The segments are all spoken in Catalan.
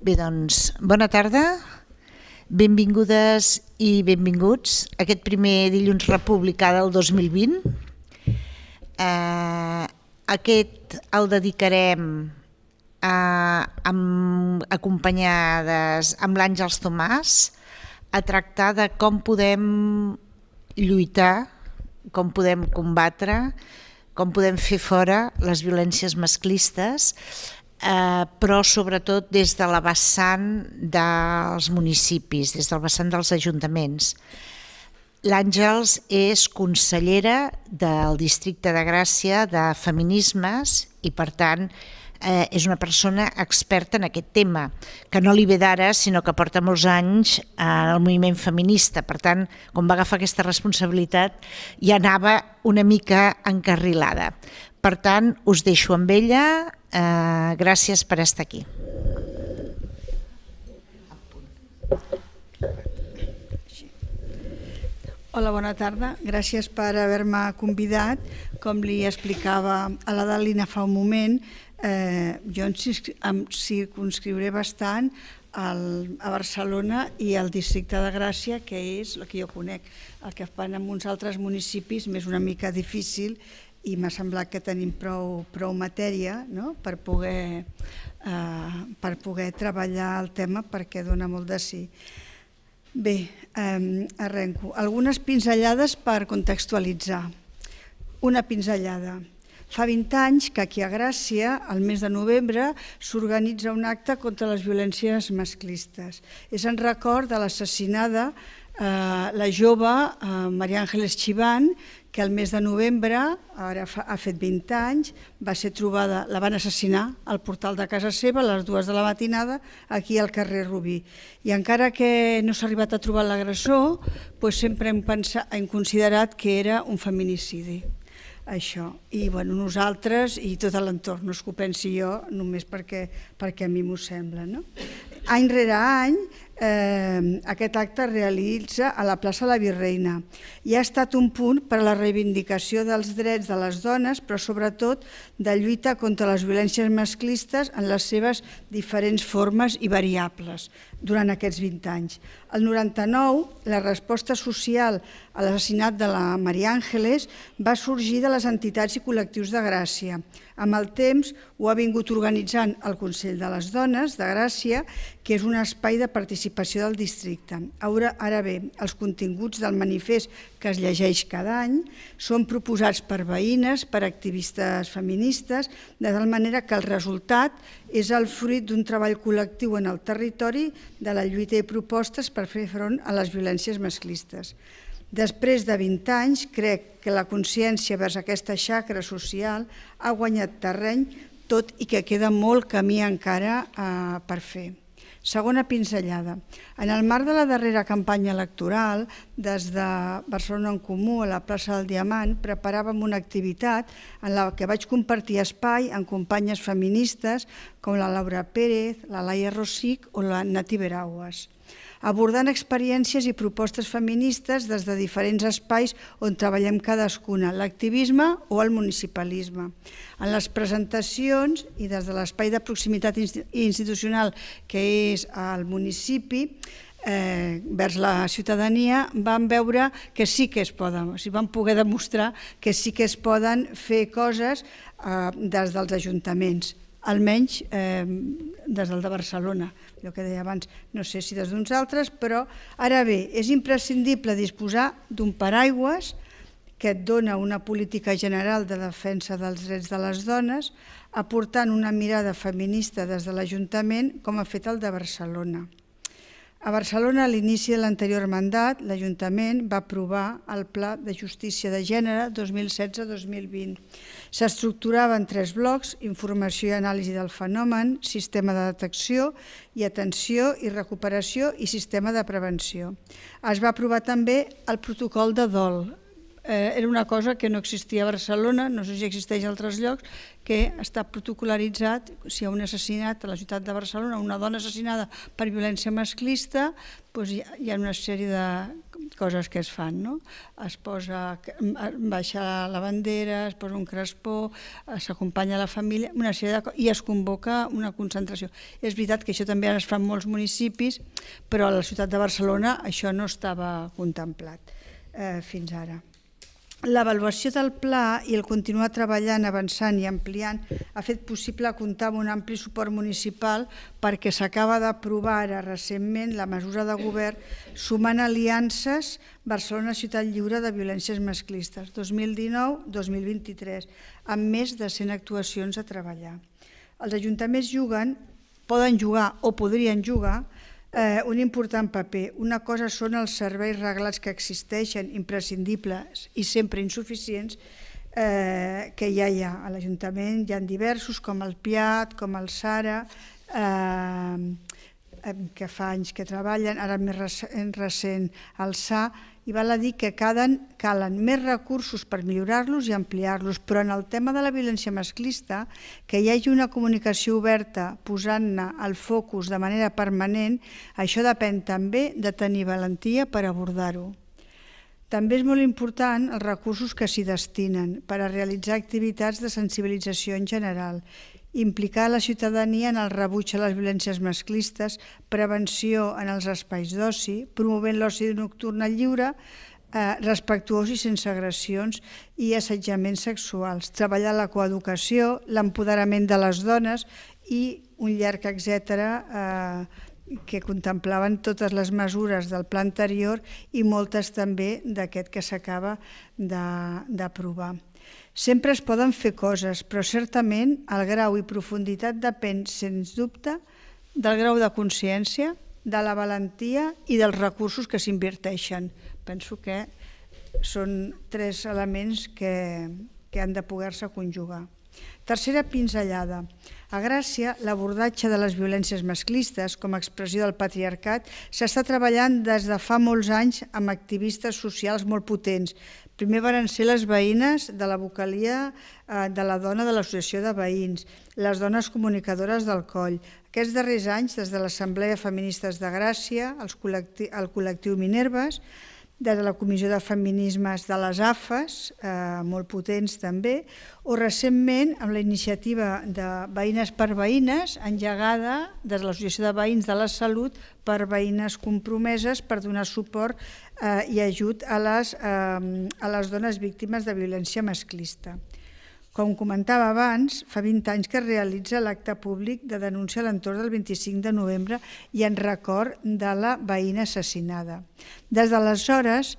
Bé, doncs, bona tarda, benvingudes i benvinguts a aquest primer dilluns republicà del 2020. Aquest el dedicarem acompanyades amb l'Àngels Tomàs a tractar de com podem lluitar, com podem combatre, com podem fer fora les violències masclistes, però sobretot des de la vessant dels municipis, des del vessant dels ajuntaments. L'Àngels és consellera del districte de Gràcia de Feminismes i, per tant, és una persona experta en aquest tema, que no li ve d'ara, sinó que porta molts anys al moviment feminista. Per tant, quan va agafar aquesta responsabilitat, ja anava una mica encarrilada. Per tant, us deixo amb ella. Gràcies per estar aquí. Hola, bona tarda. Gràcies per haver-me convidat. Com li explicava a la Dalina fa un moment, jo em circumscriuré bastant a Barcelona i al districte de Gràcia, que és el que jo conec. El que fan en uns altres municipis m'és una mica difícil i m'ha semblat que tenim prou matèria, no?, per poder treballar el tema, perquè dona molt de sí. Bé, arrenco. Algunes pinzellades per contextualitzar. Una pinzellada. Fa 20 anys que aquí a Gràcia, al mes de novembre, s'organitza un acte contra les violències masclistes. És en record de l'assassinada la jove María Ángeles Chiván, que el mes de novembre, ara ha fet 20 anys, va ser trobada, la van assassinar al portal de casa seva a les 2 de la matinada, aquí al carrer Rubí. I encara que no s'ha arribat a trobar l'agressor, sempre hem considerat que era un feminicidi. Això. I nosaltres i tot l'entorn, no és que ho pensi jo, només perquè a mi m'ho sembla. Any rere any, aquest acte es realitza a la plaça La Virreina i ha estat un punt per a la reivindicació dels drets de les dones, però sobretot de lluita contra les violències masclistes en les seves diferents formes i variables durant aquests 20 anys. El 99, la resposta social a l'assassinat de la María Ángeles va sorgir de les entitats i col·lectius de Gràcia. Amb el temps ho ha vingut organitzant el Consell de les Dones de Gràcia, que és un espai de participació del districte. Ara bé, els continguts del manifest que es llegeix cada any són proposats per veïnes, per activistes feministes, de tal manera que el resultat és el fruit d'un treball col·lectiu en el territori de la lluita i propostes per fer front a les violències masclistes. Després de 20 anys, crec que la consciència vers aquesta xacra social ha guanyat terreny, tot i que queda molt camí encara per fer. Segona pinzellada. En el marc de la darrera campanya electoral, des de Barcelona en Comú a la plaça del Diamant, preparàvem una activitat en la que vaig compartir espai amb companyes feministes com la Laura Pérez, la Laia Rosic o la Nati Veraguas, abordant experiències i propostes feministes des de diferents espais on treballem cadascuna, l'activisme o el municipalisme. En les presentacions i des de l'espai de proximitat institucional que és el municipi, vers la ciutadania, vam veure que sí que es poden, vam poder demostrar que sí que es poden fer coses des dels ajuntaments, almenys des del de Barcelona, el que deia abans, no sé si des d'uns altres, però ara bé, és imprescindible disposar d'un paraigües que et dona una política general de defensa dels drets de les dones, aportant una mirada feminista des de l'Ajuntament, com ha fet el de Barcelona. A Barcelona, a l'inici de l'anterior mandat, l'Ajuntament va aprovar el Pla de Justícia de Gènere 2016-2020. S'estructurava en 3 blocs: informació i anàlisi del fenomen, sistema de detecció i atenció i recuperació i sistema de prevenció. Es va aprovar també el protocol de dol. Era una cosa que no existia a Barcelona, no sé si existeix a altres llocs, que està protocolaritzat. Si hi ha un assassinat a la ciutat de Barcelona, una dona assassinada per violència masclista, hi ha una sèrie coses que es fan, no? Es baixa la bandera, es posa un crespó, s'acompanya la família, una sèrie de coses, i es convoca una concentració. És veritat que això també es fa en molts municipis, però a la ciutat de Barcelona això no estava contemplat fins ara. L'avaluació del pla i el continuar treballant, avançant i ampliant ha fet possible comptar amb un ampli suport municipal perquè s'acaba d'aprovar ara recentment la mesura de govern sumant aliances Barcelona Ciutat Lliure de Violències Masclistes 2019-2023 amb més de 100 actuacions a treballar. Els ajuntaments poden jugar o podrien jugar un important paper. Una cosa són els serveis reglats que existeixen, imprescindibles i sempre insuficients, que ja hi ha. A l'Ajuntament hi ha diversos, com el PIAT, com el SARA, que fa anys que treballen, ara més recent el SA, i val a dir que calen més recursos per millorar-los i ampliar-los, però en el tema de la violència masclista, que hi hagi una comunicació oberta posant-ne el focus de manera permanent, això depèn també de tenir valentia per abordar-ho. També és molt important els recursos que s'hi destinen per a realitzar activitats de sensibilització en general, implicar la ciutadania en el rebuig a les violències masclistes, prevenció en els espais d'oci, promovent l'oci nocturn lliure, respectuós i sense agressions i assetjaments sexuals, treballar la coeducació, l'empoderament de les dones i un llarg etcètera que contemplaven totes les mesures del pla anterior i moltes també d'aquest que s'acaba d'aprovar. Sempre es poden fer coses, però certament el grau i profunditat depèn, sens dubte, del grau de consciència, de la valentia i dels recursos que s'inverteixen. Penso que són 3 elements que han de poder-se conjugar. Tercera pinzellada. A Gràcia, l'abordatge de les violències masclistes com a expressió del patriarcat s'està treballant des de fa molts anys amb activistes socials molt potents. Primer van ser les veïnes de la vocalia de la dona de l'Associació de Veïns, les dones comunicadores del Coll. Aquests darrers anys, des de l'Assemblea Feministes de Gràcia, el col·lectiu Minerves, des de la Comissió de Feminismes de les AFES, molt potents també, o recentment amb la iniciativa de Veïnes per Veïnes, engegada des de l'Associació de Veïns de la Salut per veïnes compromeses per donar suport i ajut a les dones víctimes de violència masclista. Com comentava abans, fa 20 anys que es realitza l'acte públic de denúncia a l'entorn del 25 de novembre i en record de la veïna assassinada. Des d'aleshores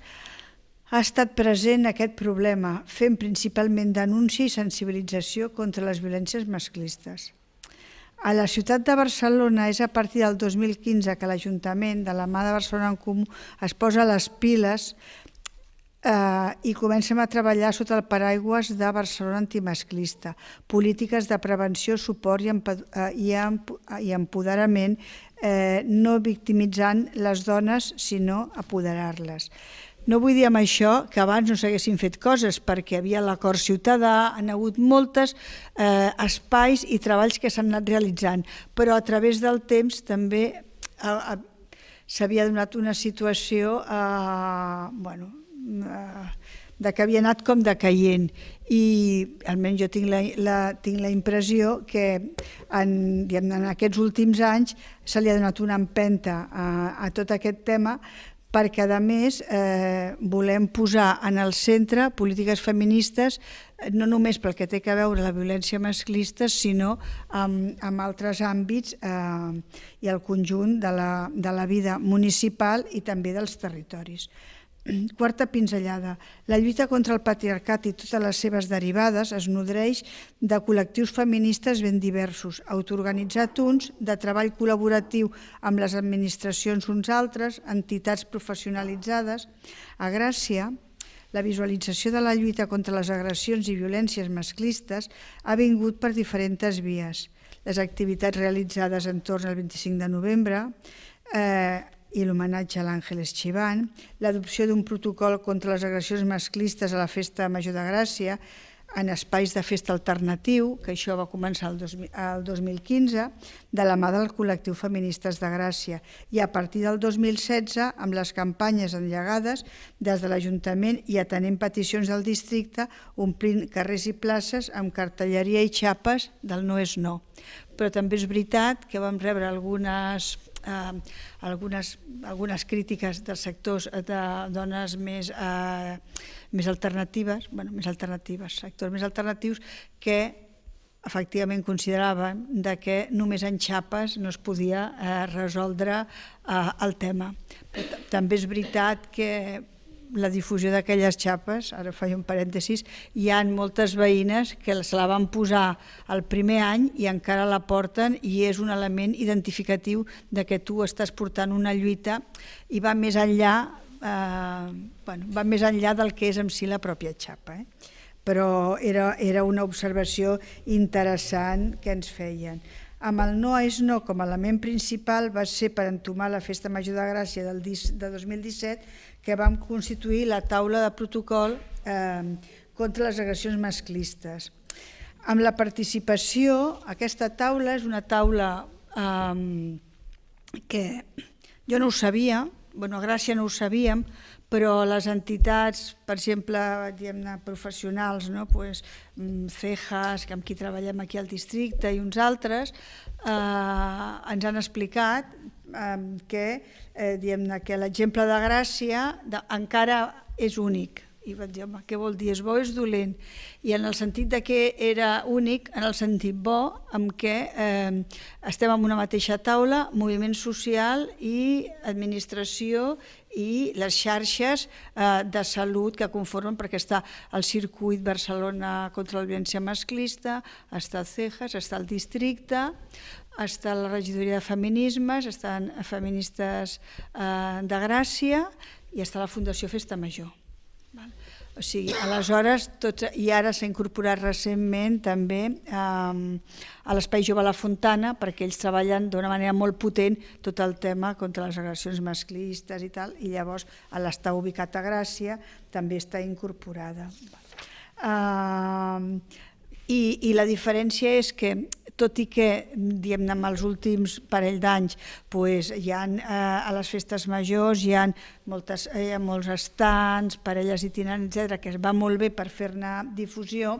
ha estat present aquest problema, fent principalment denúncia i sensibilització contra les violències masclistes. A la ciutat de Barcelona és a partir del 2015 que l'Ajuntament, de la mà de Barcelona en Comú, es posa les piles i comencem a treballar sota el paraigües de Barcelona Antimasclista, polítiques de prevenció, suport i empoderament, no victimitzant les dones, sinó apoderar-les. No vull dir amb això que abans no s'haguessin fet coses, perquè havia l'acord ciutadà, han hagut molts espais i treballs que s'han anat realitzant, però a través del temps també s'havia donat una situació de que havia anat com decaient i almenys jo tinc la impressió que en aquests últims anys se li ha donat una empenta a tot aquest tema perquè a més volem posar en el centre polítiques feministes no només pel que té a veure la violència masclista sinó amb altres àmbits i el conjunt de la vida municipal i també dels territoris. Quarta pinzellada. La lluita contra el patriarcat i totes les seves derivades es nodreix de col·lectius feministes ben diversos, autoorganitzats uns, de treball col·laboratiu amb les administracions uns altres, entitats professionalitzades. A Gràcia, la visualització de la lluita contra les agressions i violències masclistes ha vingut per diferents vies. Les activitats realitzades entorn al 25 de novembre, i l'homenatge a l'Àngel Echiván, l'adopció d'un protocol contra les agressions masclistes a la Festa Major de Gràcia, en espais de festa alternatiu, que això va començar el 2015, de la mà del col·lectiu Feministes de Gràcia, i a partir del 2016, amb les campanyes engegades des de l'Ajuntament i atenent peticions del districte, omplint carrers i places amb cartelleria i xapes del no és no. Però també és veritat que vam rebre algunes crítiques dels sectors de dones més alternatives, sectors més alternatius, que efectivament consideraven que només en xapes no es podia resoldre el tema. Però també és veritat que la difusió d'aquelles xapes, ara faig un parèntesis, hi ha moltes veïnes que se la van posar el primer any i encara la porten i és un element identificatiu de que tu estàs portant una lluita i va més enllà del que és en si la pròpia xapa. Però era una observació interessant que ens feien. Amb el no és no com a element principal va ser per entomar la Festa Major de Gràcia de 2017 que vam constituir la taula de protocol contra les agressions masclistes. Amb la participació, aquesta taula és una taula que jo no ho sabia, a Gràcia no ho sabíem, però les entitats, per exemple, professionals, CEJAS, amb qui treballem aquí al districte i uns altres, ens han explicat que l'exemple de Gràcia encara és únic. I vaig dir, home, què vol dir? És bo o és dolent? I en el sentit que era únic, en el sentit bo, en què estem en una mateixa taula, moviment social i administració i les xarxes de salut que conformen, perquè està el circuit Barcelona contra la violència masclista, està CEJAS, està el districte, està la regidoria de feminismes, estan Feministes de Gràcia i està la Fundació Festa Major. O sigui, aleshores, i ara s'ha incorporat recentment també a l'Espai Jove La Fontana, perquè ells treballen d'una manera molt potent tot el tema contra les agressions masclistes i tal, i llavors l'estar ubicat a Gràcia també està incorporada. I la diferència és que, tot i que amb els últims parell d'anys a les festes majors hi ha molts estants, parelles itinerants, etc., que es va molt bé per fer-ne difusió,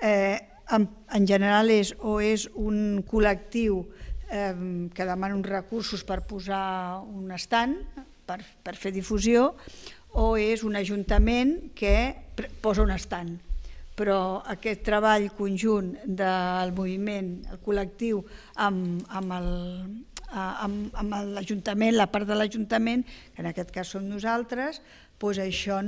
en general és un col·lectiu que demana uns recursos per posar un estant, per fer difusió, o és un ajuntament que posa un estant. Però aquest treball conjunt del moviment, el col·lectiu, amb l'Ajuntament, la part de l'Ajuntament, que en aquest cas som nosaltres, això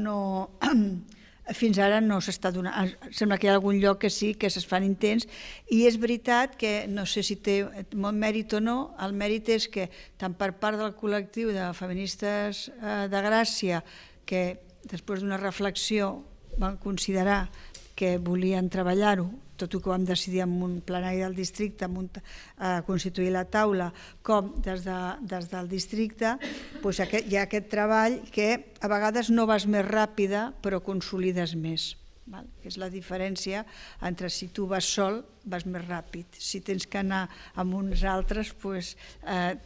fins ara no s'està donant. Sembla que hi ha algun lloc que sí, que es fan intents, i és veritat que, no sé si té molt mèrit o no, el mèrit és que tant per part del col·lectiu de Feministes de Gràcia, que després d'una reflexió van considerar que volien treballar-ho, tot i que ho vam decidir en un plenari del districte, constituir la taula, com des del districte, hi ha aquest treball que a vegades no vas més ràpida, però consolides més. Que és la diferència entre si tu vas sol, vas més ràpid. Si tens que anar amb uns altres,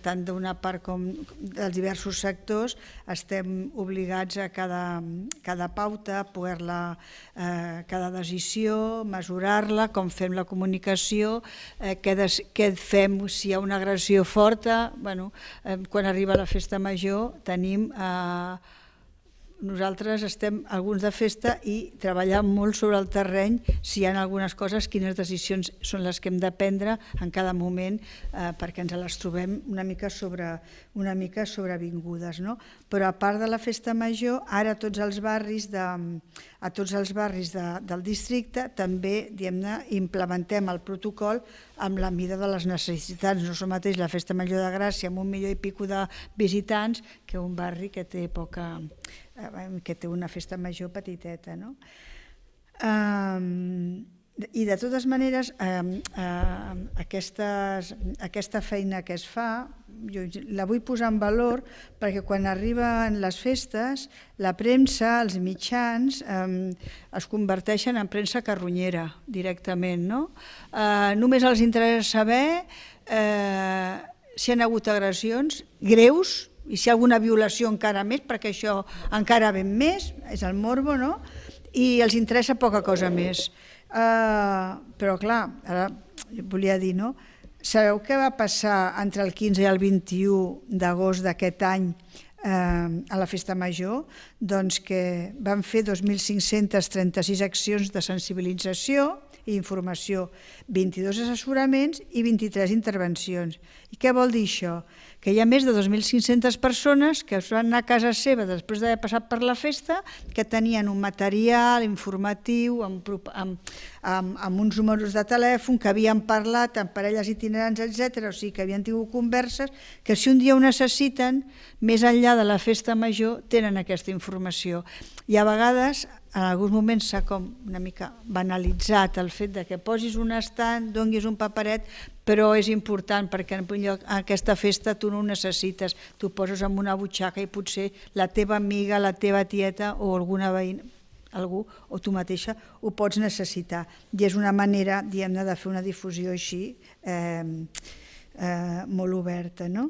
tant d'una part com dels diversos sectors, estem obligats a cada pauta, cada decisió, mesurar-la, com fem la comunicació, què fem si hi ha una agressió forta. Quan arriba la festa major tenim... Nosaltres estem alguns de festa i treballam molt sobre el terreny, si hi ha algunes coses, quines decisions són les que hem de prendre en cada moment, perquè ens les trobem una mica sobrevingudes. Però a part de la festa major, ara a tots els barris del districte també implementem el protocol amb la mida de les necessitats. No és el mateix la festa major de Gràcia amb 1 milió i escaig de visitants que un barri que té una festa major petiteta. I de totes maneres, aquesta feina que es fa, jo la vull posar en valor perquè quan arriben les festes, la premsa, els mitjans, es converteixen en premsa carronyera directament, no? Només els interessa saber si hi ha hagut agressions greus i si hi ha alguna violació encara més, perquè això encara ven més, és el morbo, no? I els interessa poca cosa més. Però clar, ara volia dir, no? Sabeu què va passar entre el 15 i el 21 d'agost d'aquest any a la Festa Major? Doncs que van fer 2.536 accions de sensibilització i informació, 22 assessoraments i 23 intervencions. I què vol dir això? Que hi ha més de 2.500 persones que es van anar a casa seva després d'haver passat per la festa, que tenien un material informatiu amb uns números de telèfon, que havien parlat amb parelles itinerants, etc. O sigui, que havien tingut converses, que si un dia ho necessiten, més enllà de la Festa Major, tenen aquesta informació. I a vegades, en alguns moments s'ha com una mica banalitzat el fet de que posis un estand, donguis un paperet, però és important perquè en aquesta festa tu no ho necessites, tu poses en una butxaca i potser la teva amiga, la teva tieta o alguna veïna, algú o tu mateixa ho pots necessitar. I és una manera, diguem-ne, de fer una difusió així molt oberta, no?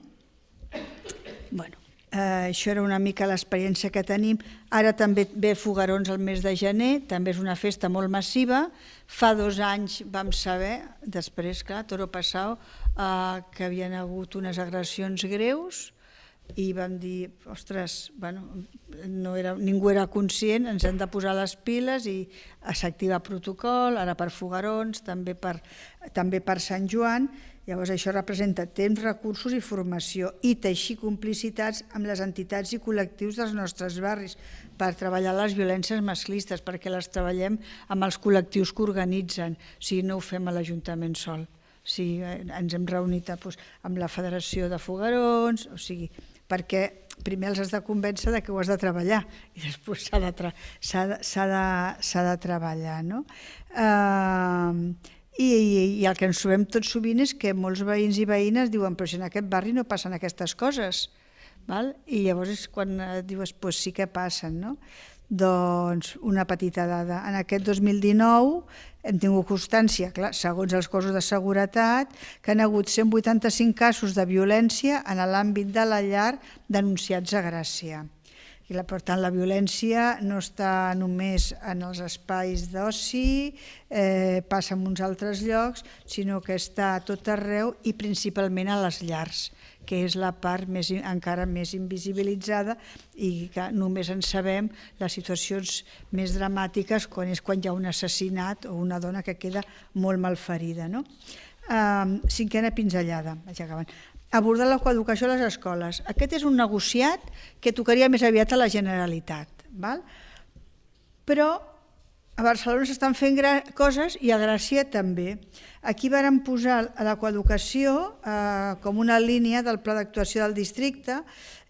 Bueno, això era una mica l'experiència que tenim. Ara també ve Foguerons el mes de gener, també és una festa molt massiva. Fa 2 anys vam saber, després, clar, Toro Passau, que havien hagut unes agressions greus i vam dir, ostres, ningú era conscient, ens hem de posar les piles i s'activa protocol, ara per Foguerons, també per Sant Joan. Llavors això representa temps, recursos i formació i teixir complicitats amb les entitats i col·lectius dels nostres barris per treballar les violències masclistes, perquè les treballem amb els col·lectius que organitzen, o sigui, no ho fem a l'Ajuntament sol. O sigui, ens hem reunit amb la Federació de Foguerons, o sigui, perquè primer els has de convèncer que ho has de treballar i després s'ha de treballar, no? I el que ens trobem tot sovint és que molts veïns i veïnes diuen però si en aquest barri no passen aquestes coses. I llavors és quan dius doncs sí que passen, no? Doncs una petita dada. En aquest 2019 hem tingut constància, clar, segons els cossos de seguretat, que han hagut 185 casos de violència en l'àmbit de la llar denunciats a Gràcia. I per tant, la violència no està només en els espais d'oci, passa en uns altres llocs, sinó que està a tot arreu i principalment a les llars, que és la part encara més invisibilitzada i que només en sabem les situacions més dramàtiques quan hi ha un assassinat o una dona que queda molt malferida. Cinquena pinzellada, vaig acabant. Abordar la coeducació a les escoles. Aquest és un negociat que tocaria més aviat a la Generalitat. Però a Barcelona s'estan fent coses i a Gràcia també. Aquí vàrem posar la coeducació com una línia del pla d'actuació del districte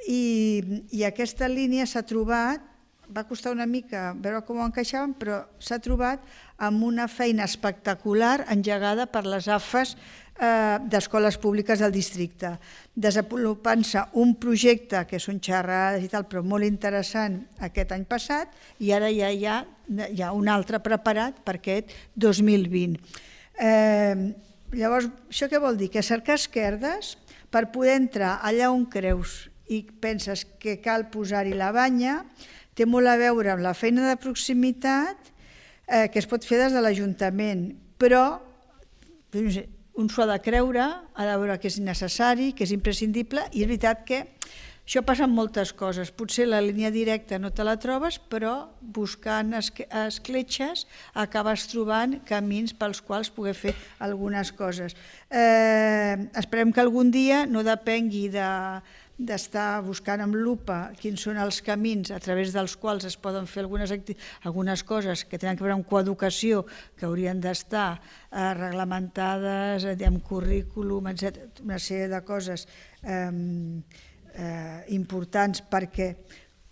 i aquesta línia s'ha trobat, va costar una mica veure com ho encaixaven, però s'ha trobat amb una feina espectacular engegada per les AFAs d'escoles públiques del districte, desenvolupant-se un projecte que són xerrades i tal, però molt interessant aquest any passat, i ara ja hi ha un altre preparat per aquest 2020. Llavors, això què vol dir? Que cercar esquerdes per poder entrar allà on creus i penses que cal posar-hi la banya té molt a veure amb la feina de proximitat que es pot fer des de l'Ajuntament, però un s'ho ha de creure, ha de veure que és necessari, que és imprescindible, i és veritat que això passa amb moltes coses. Potser la línia directa no te la trobes, però buscant escletxes acabes trobant camins pels quals poder fer algunes coses. Esperem que algun dia no depengui d'estar buscant amb lupa quins són els camins a través dels quals es poden fer algunes coses que tenen a veure amb coeducació, que haurien d'estar reglamentades amb currículum, etc., una sèrie de coses importants perquè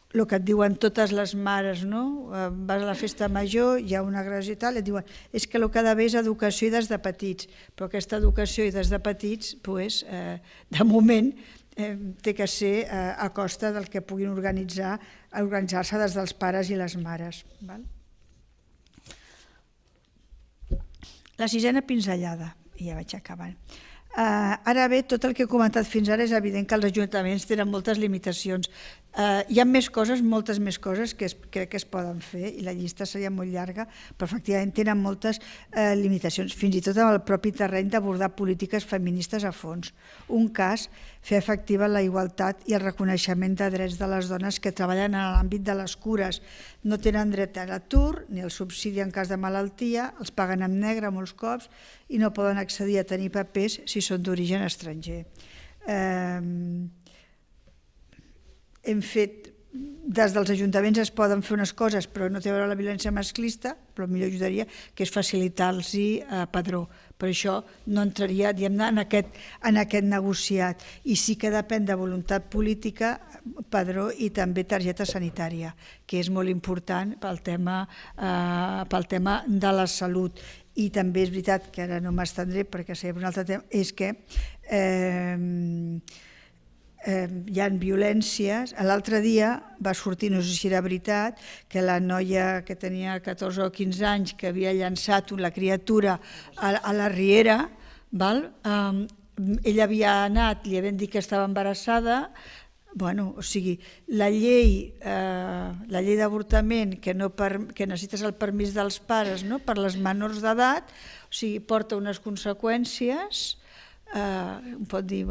el que et diuen totes les mares, no? Vas a la festa major, hi ha una agressió i tal, i et diuen és que el que ha d'haver és educació i des de petits, però aquesta educació i des de petits, de moment, té que ser a costa del que puguin organitzar-se des dels pares i les mares. La sisena pinzellada, i ja vaig acabant. Ara bé, tot el que he comentat fins ara és evident que els ajuntaments tenen moltes limitacions. Hi ha més coses, moltes més coses que crec que es poden fer i la llista seria molt llarga, però efectivament tenen moltes limitacions, fins i tot en el propi terreny d'abordar polítiques feministes a fons. Un cas, fer efectiva la igualtat i el reconeixement de drets de les dones que treballen en l'àmbit de les cures. No tenen dret a l'atur ni al subsidi en cas de malaltia, els paguen en negre molts cops i no poden accedir a tenir papers si són d'origen estranger. Hem fet, des dels ajuntaments es poden fer unes coses, però no té a veure la violència masclista, però millor ajudaria, que és facilitar-los padró. Per això no entraria en aquest negociat. I sí que depèn de voluntat política, padró i també targeta sanitària, que és molt important pel tema de la salut. I també és veritat, que ara no m'estendré perquè seria un altre tema, és que hi ha violències. L'altre dia va sortir, no sé si era veritat, que la noia que tenia 14 o 15 anys que havia llançat la criatura a la riera, ella havia anat, li havien dit que estava embarassada. O sigui, la llei d'avortament que necessites el permís dels pares per les menors d'edat, porta unes conseqüències, pot dir,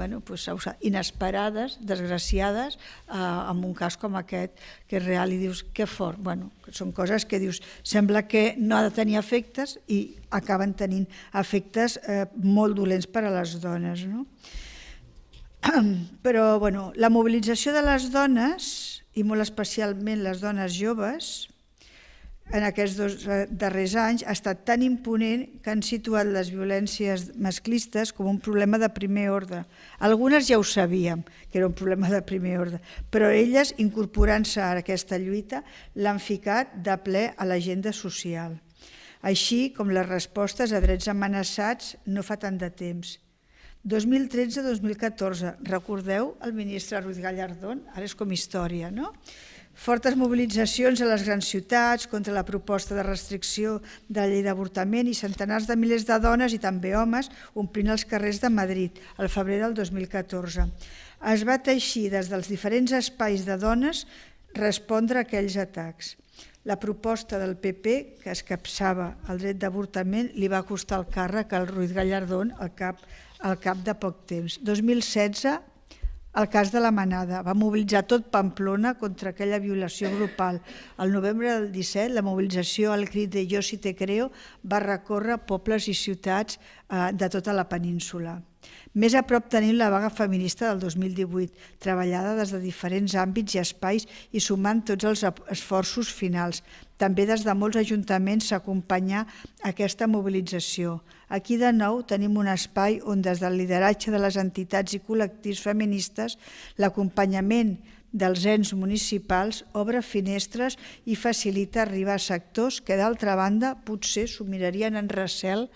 inesperades, desgraciades, en un cas com aquest, que és real i dius, que fort. Són coses que dius, sembla que no ha de tenir efectes i acaben tenint efectes molt dolents per a les dones. Però la mobilització de les dones, i molt especialment les dones joves, en aquests 2 darrers anys ha estat tan imponent que han situat les violències masclistes com un problema de primer ordre. Algunes ja ho sabíem, que era un problema de primer ordre, però elles, incorporant-se a aquesta lluita, l'han ficat de ple a l'agenda social. Així com les respostes a drets amenaçats no fa tant de temps. 2013-2014, recordeu el ministre Ruiz Gallardón? Ara és com història, no? Fortes mobilitzacions a les grans ciutats contra la proposta de restricció de la llei d'avortament i centenars de milers de dones i també homes omplint els carrers de Madrid al febrer del 2014. Es va teixir des dels diferents espais de dones respondre a aquells atacs. La proposta del PP, que escapçava el dret d'avortament, li va costar el càrrec al Ruiz Gallardón al cap de poc temps. 2016, el cas de la Manada, va mobilitzar tot Pamplona contra aquella violació grupal. Al novembre del 17, la mobilització al crit de Yo sí te creo va recórrer pobles i ciutats de tota la península. Més a prop tenim la vaga feminista del 2018, treballada des de diferents àmbits i espais i sumant tots els esforços finals. També des de molts ajuntaments s'acompanyà aquesta mobilització. Aquí de nou tenim un espai on des del lideratge de les entitats i col·lectius feministes l'acompanyament dels ens municipals obre finestres i facilita arribar a sectors que d'altra banda potser s'ho mirarien en recel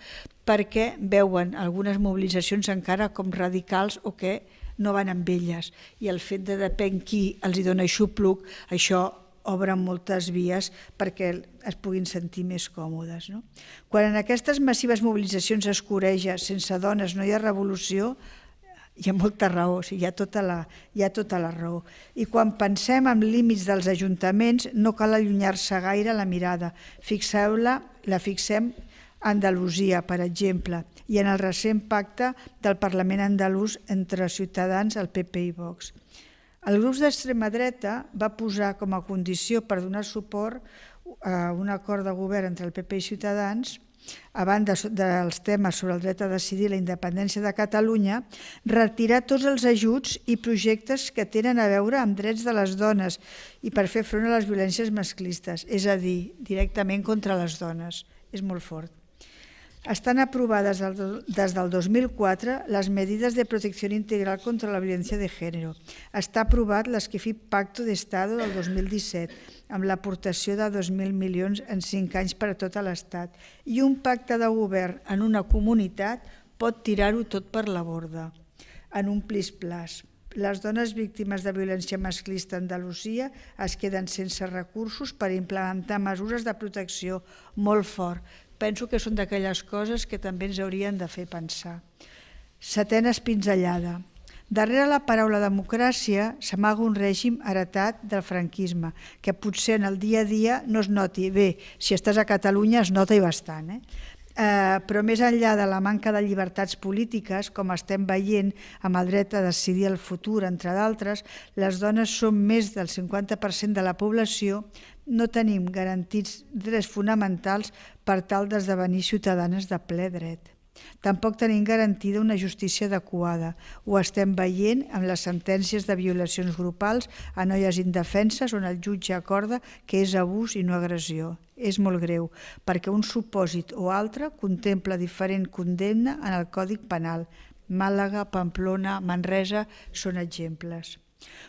perquè veuen algunes mobilitzacions encara com radicals o que no van amb elles. I el fet de depèn qui els hi dona aixopluc, això obre moltes vies perquè es puguin sentir més còmodes. Quan en aquestes massives mobilitzacions es coreja sense dones no hi ha revolució, hi ha molta raó, hi ha tota la raó. I quan pensem en límits dels ajuntaments no cal allunyar-se gaire la mirada. La fixem a Andalusia, per exemple, i en el recent pacte del Parlament andalús entre Ciutadans, el PP i Vox. El grup d'extrema dreta va posar com a condició per donar suport a un acord de govern entre el PP i Ciutadans, a banda dels temes sobre el dret a decidir la independència de Catalunya, retirar tots els ajuts i projectes que tenen a veure amb drets de les dones i per fer front a les violències masclistes, és a dir, directament contra les dones. És molt fort. Estan aprovades des del 2004 les medidas de protecció integral contra la violència de gènere. Està aprovat l'Esquifit Pacto de Estado del 2017, amb l'aportació de 2.000 milions en 5 anys per a tot l'Estat. I un pacte de govern en una comunitat pot tirar-ho tot per la borda, en un plis-plas. Les dones víctimes de violència masclista a Andalusia es queden sense recursos per implementar mesures de protecció molt fort. Penso que són d'aquelles coses que també ens haurien de fer pensar. Setena pinzellada. Darrere la paraula democràcia s'amaga un règim heretat del franquisme, que potser en el dia a dia no es noti. Bé, si estàs a Catalunya es nota i bastant, però més enllà de la manca de llibertats polítiques, com estem veient amb el dret a decidir el futur, entre d'altres, les dones som més del 50% de la població, no tenim garantits drets fonamentals per tal d'esdevenir ciutadanes de ple dret. Tampoc tenim garantida una justícia adequada. Ho estem veient amb les sentències de violacions grupals a noies indefenses on el jutge acorda que és abús i no agressió. És molt greu, perquè un supòsit o altre contempla diferent condemna en el Codi Penal. Màlaga, Pamplona, Manresa són exemples.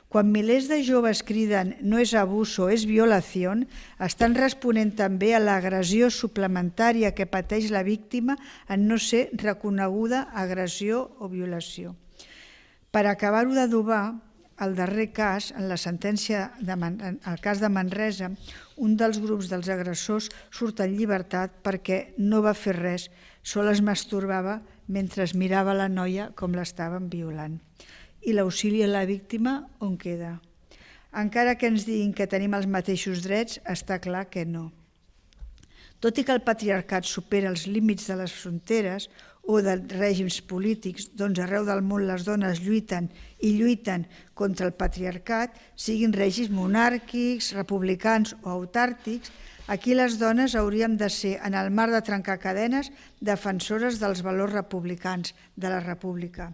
Quan milers de joves criden no és abuso, és violació, estan responent també a l'agressió suplementària que pateix la víctima en no ser reconeguda agressió o violació. Per acabar-ho d'adobar, el darrer cas, en la sentència, el cas de Manresa, un dels grups dels agressors surt en llibertat perquè no va fer res, sol es masturbava mentre mirava la noia com l'estaven violant. I l'auxili a la víctima on queda? Encara que ens diguin que tenim els mateixos drets, està clar que no. Tot i que el patriarcat supera els límits de les fronteres o dels règims polítics, doncs arreu del món les dones lluiten contra el patriarcat, siguin règims monàrquics, republicans o autàrquics, aquí les dones hauríem de ser, en el marc de trencar cadenes, defensores dels valors republicans de la república.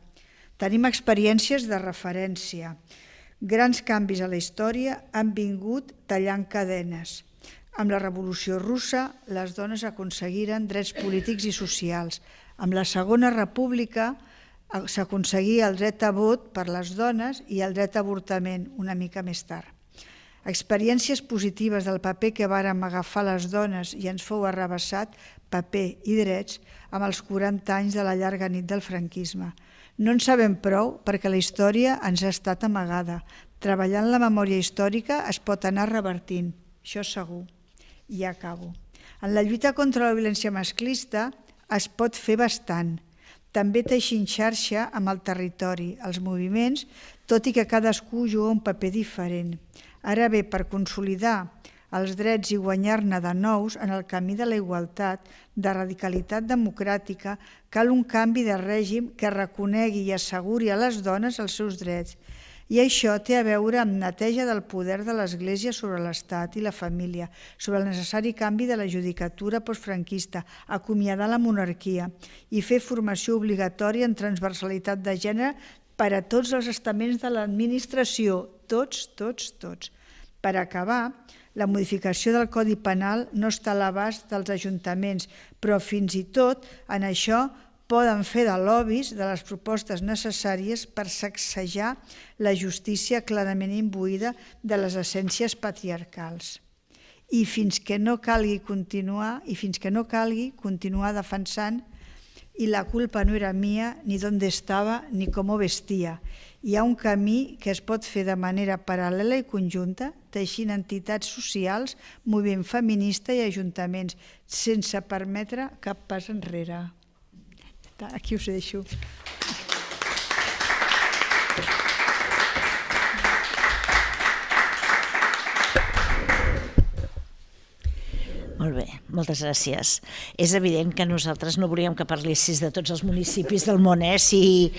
Tenim experiències de referència. Grans canvis a la història han vingut tallant cadenes. Amb la Revolució Russa, les dones aconseguiren drets polítics i socials. Amb la Segona República s'aconseguia el dret a vot per les dones i el dret a avortament una mica més tard. Experiències positives del paper que vàrem agafar les dones i ens fou arrabassat paper i drets amb els 40 anys de la llarga nit del franquisme. No en sabem prou perquè la història ens ha estat amagada. Treballant la memòria històrica es pot anar revertint, això segur. I ja acabo. En la lluita contra la violència masclista es pot fer bastant. També teixint xarxa amb el territori, els moviments, tot i que cadascú juga un paper diferent. Ara bé, per consolidar els drets i guanyar-ne de nous en el camí de la igualtat, de radicalitat democràtica, cal un canvi de règim que reconegui i asseguri a les dones els seus drets. I això té a veure amb neteja del poder de l'Església sobre l'Estat i la família, sobre el necessari canvi de la judicatura postfranquista, acomiadar la monarquia i fer formació obligatòria en transversalitat de gènere per a tots els estaments de l'administració, tots. Per acabar, la modificació del Codi Penal no està a l'abast dels ajuntaments, però fins i tot en això poden fer de lobbies de les propostes necessàries per sacsejar la justícia clarament imbuïda de les essències patriarcals. I fins que no calgui continuar defensant i la culpa no era mia, ni d'on estava, ni com ho vestia. Hi ha un camí que es pot fer de manera paral·lela i conjunta, teixint entitats socials, moviment feminista i ajuntaments, sense permetre cap pas enrere. Aquí us deixo. Molt bé, moltes gràcies. És evident que nosaltres no volíem que parlessis de tots els municipis del món, si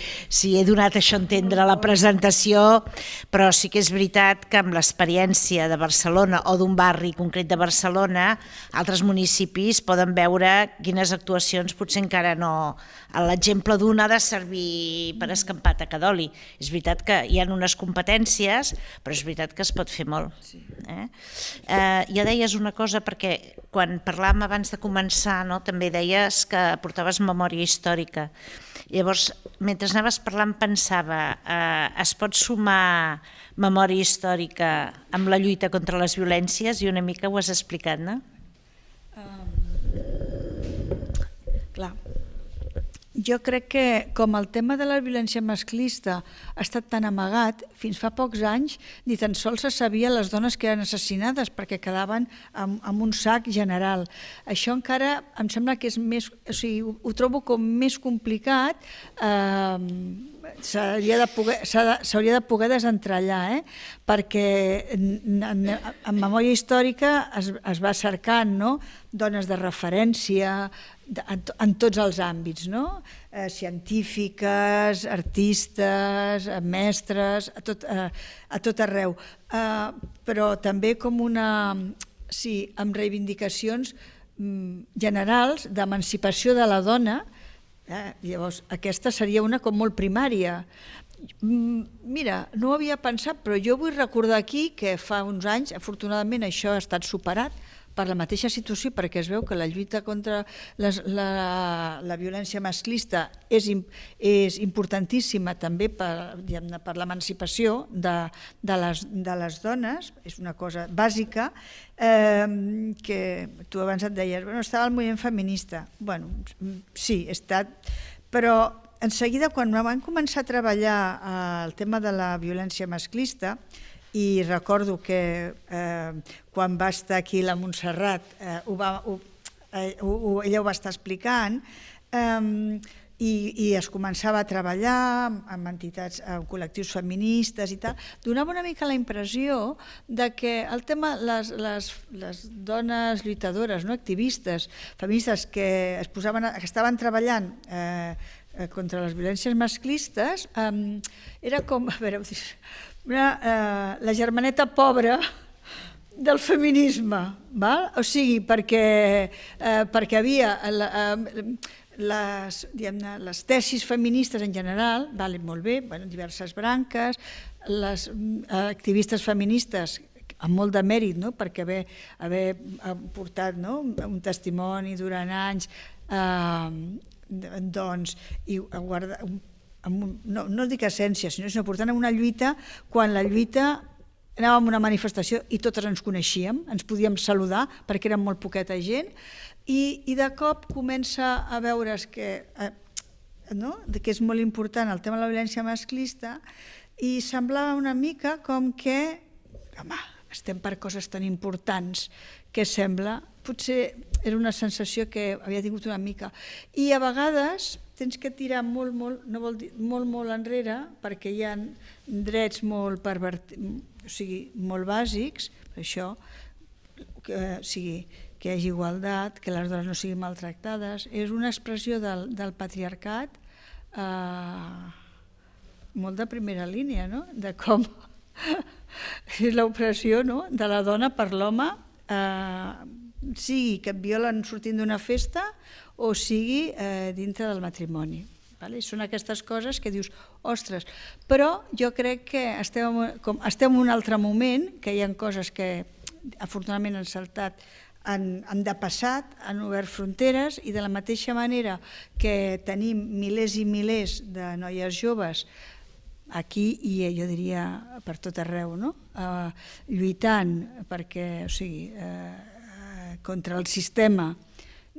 he donat això a entendre a la presentació, però sí que és veritat que amb l'experiència de Barcelona o d'un barri concret de Barcelona, altres municipis poden veure quines actuacions potser encara no... L'exemple d'un ha de servir per escampar tacadoli. És veritat que hi ha unes competències, però és veritat que es pot fer molt. Ja deies una cosa, perquè quan parlàvem abans de començar, no, també deies que portaves memòria històrica. Llavors, mentre anaves parlant pensava, es pot sumar memòria històrica amb la lluita contra les violències i una mica ho has explicat, no? Clar, jo crec que com el tema de la violència masclista ha estat tan amagat, fins fa pocs anys ni tan sols se sabia les dones que eren assassinades perquè quedaven en un sac general. Això encara em sembla que és més, o sigui, ho trobo com més complicat, s'hauria de poder desentrellar, perquè en memòria històrica es va cercant, no?, dones de referència en tots els àmbits, no?, científiques, artistes, mestres, a tot arreu, però també com amb reivindicacions generals d'emancipació de la dona. Llavors, aquesta seria una com molt primària. Mira, no ho havia pensat, però jo vull recordar aquí que fa uns anys, afortunadament, això ha estat superat per la mateixa situació, perquè es veu que la lluita contra la violència masclista és importantíssima també per l'emancipació de les dones, és una cosa bàsica, que tu abans et deies, estava al moviment feminista. Bueno, sí, he estat, però en seguida, quan van començar a treballar el tema de la violència masclista, i recordo que quan va estar aquí la Montserrat, ella ho va estar explicant, i es començava a treballar amb entitats, amb col·lectius feministes i tal, donava una mica la impressió de que el tema, les dones lluitadores, activistes, feministes que estaven treballant contra les violències masclistes, era com, a veure, la germaneta pobra del feminisme, o sigui, perquè havia les tesis feministes en general, molt bé, diverses branques, les activistes feministes amb molt de mèrit, perquè haver portat un testimoni durant anys, doncs, i guardar, no dic essència, sinó portant una lluita, quan la lluita anàvem a una manifestació i totes ens coneixíem, ens podíem saludar perquè érem molt poqueta gent, i de cop comença a veure's que és molt important el tema de la violència masclista, i semblava una mica com que, home, estem per coses tan importants que sembla, potser era una sensació que havia tingut una mica, i a vegades tens que tirar molt enrere, perquè hi ha drets molt bàsics, per això, que hi hagi igualtat, que les dones no siguin maltractades. És una expressió del patriarcat molt de primera línia, de com és l'opressió de la dona per l'home, sigui que et violen sortint d'una festa o sigui dintre del matrimoni. Són aquestes coses que dius, ostres, però jo crec que estem en un altre moment, que hi ha coses que afortunadament han saltat, han depassat, han obert fronteres, i de la mateixa manera que tenim milers i milers de noies joves aquí, i jo diria per tot arreu, lluitant perquè, contra el sistema,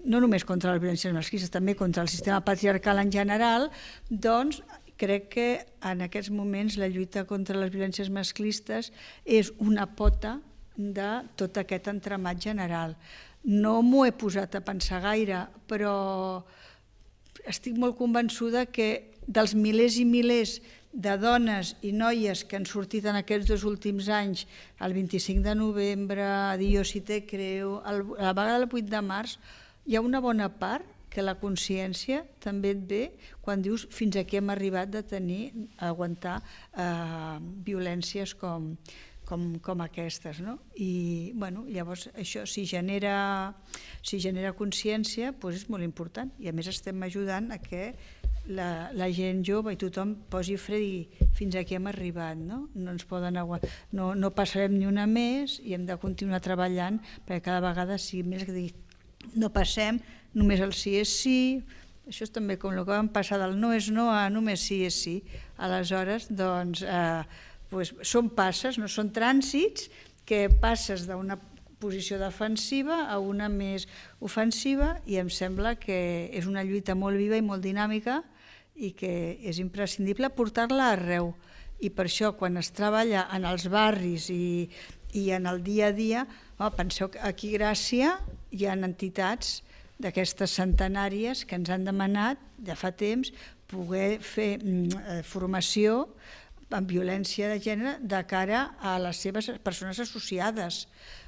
no només contra les violències masclistes, també contra el sistema patriarcal en general, doncs crec que en aquests moments la lluita contra les violències masclistes és una pota de tot aquest entramat general. No m'ho he posat a pensar gaire, però estic molt convençuda que dels milers i milers de dones i noies que han sortit en aquests 2 últims anys, el 25 de novembre, Dios si te creo, a la vaga del 8 de març, hi ha una bona part que la consciència també et ve quan dius fins aquí hem arribat de aguantar violències com aquestes. I llavors això, si genera consciència, és molt important, i a més estem ajudant a que la gent jove i tothom posi fre i fins aquí hem arribat, no? No ens poden aguantar, no passarem ni una més i hem de continuar treballant perquè cada vegada sigui més que dir, no passem, només el sí és sí, això és també com el que vam passar del no és no a només sí és sí. Aleshores, doncs, són passes, no són trànsits, que passes d'una posició defensiva a una més ofensiva i em sembla que és una lluita molt viva i molt dinàmica i que és imprescindible portar-la arreu. I per això, quan es treballa en els barris i en el dia a dia, penseu que aquí a Gràcia hi ha entitats d'aquestes centenàries que ens han demanat ja fa temps poder fer formació en violència de gènere de cara a les seves persones associades.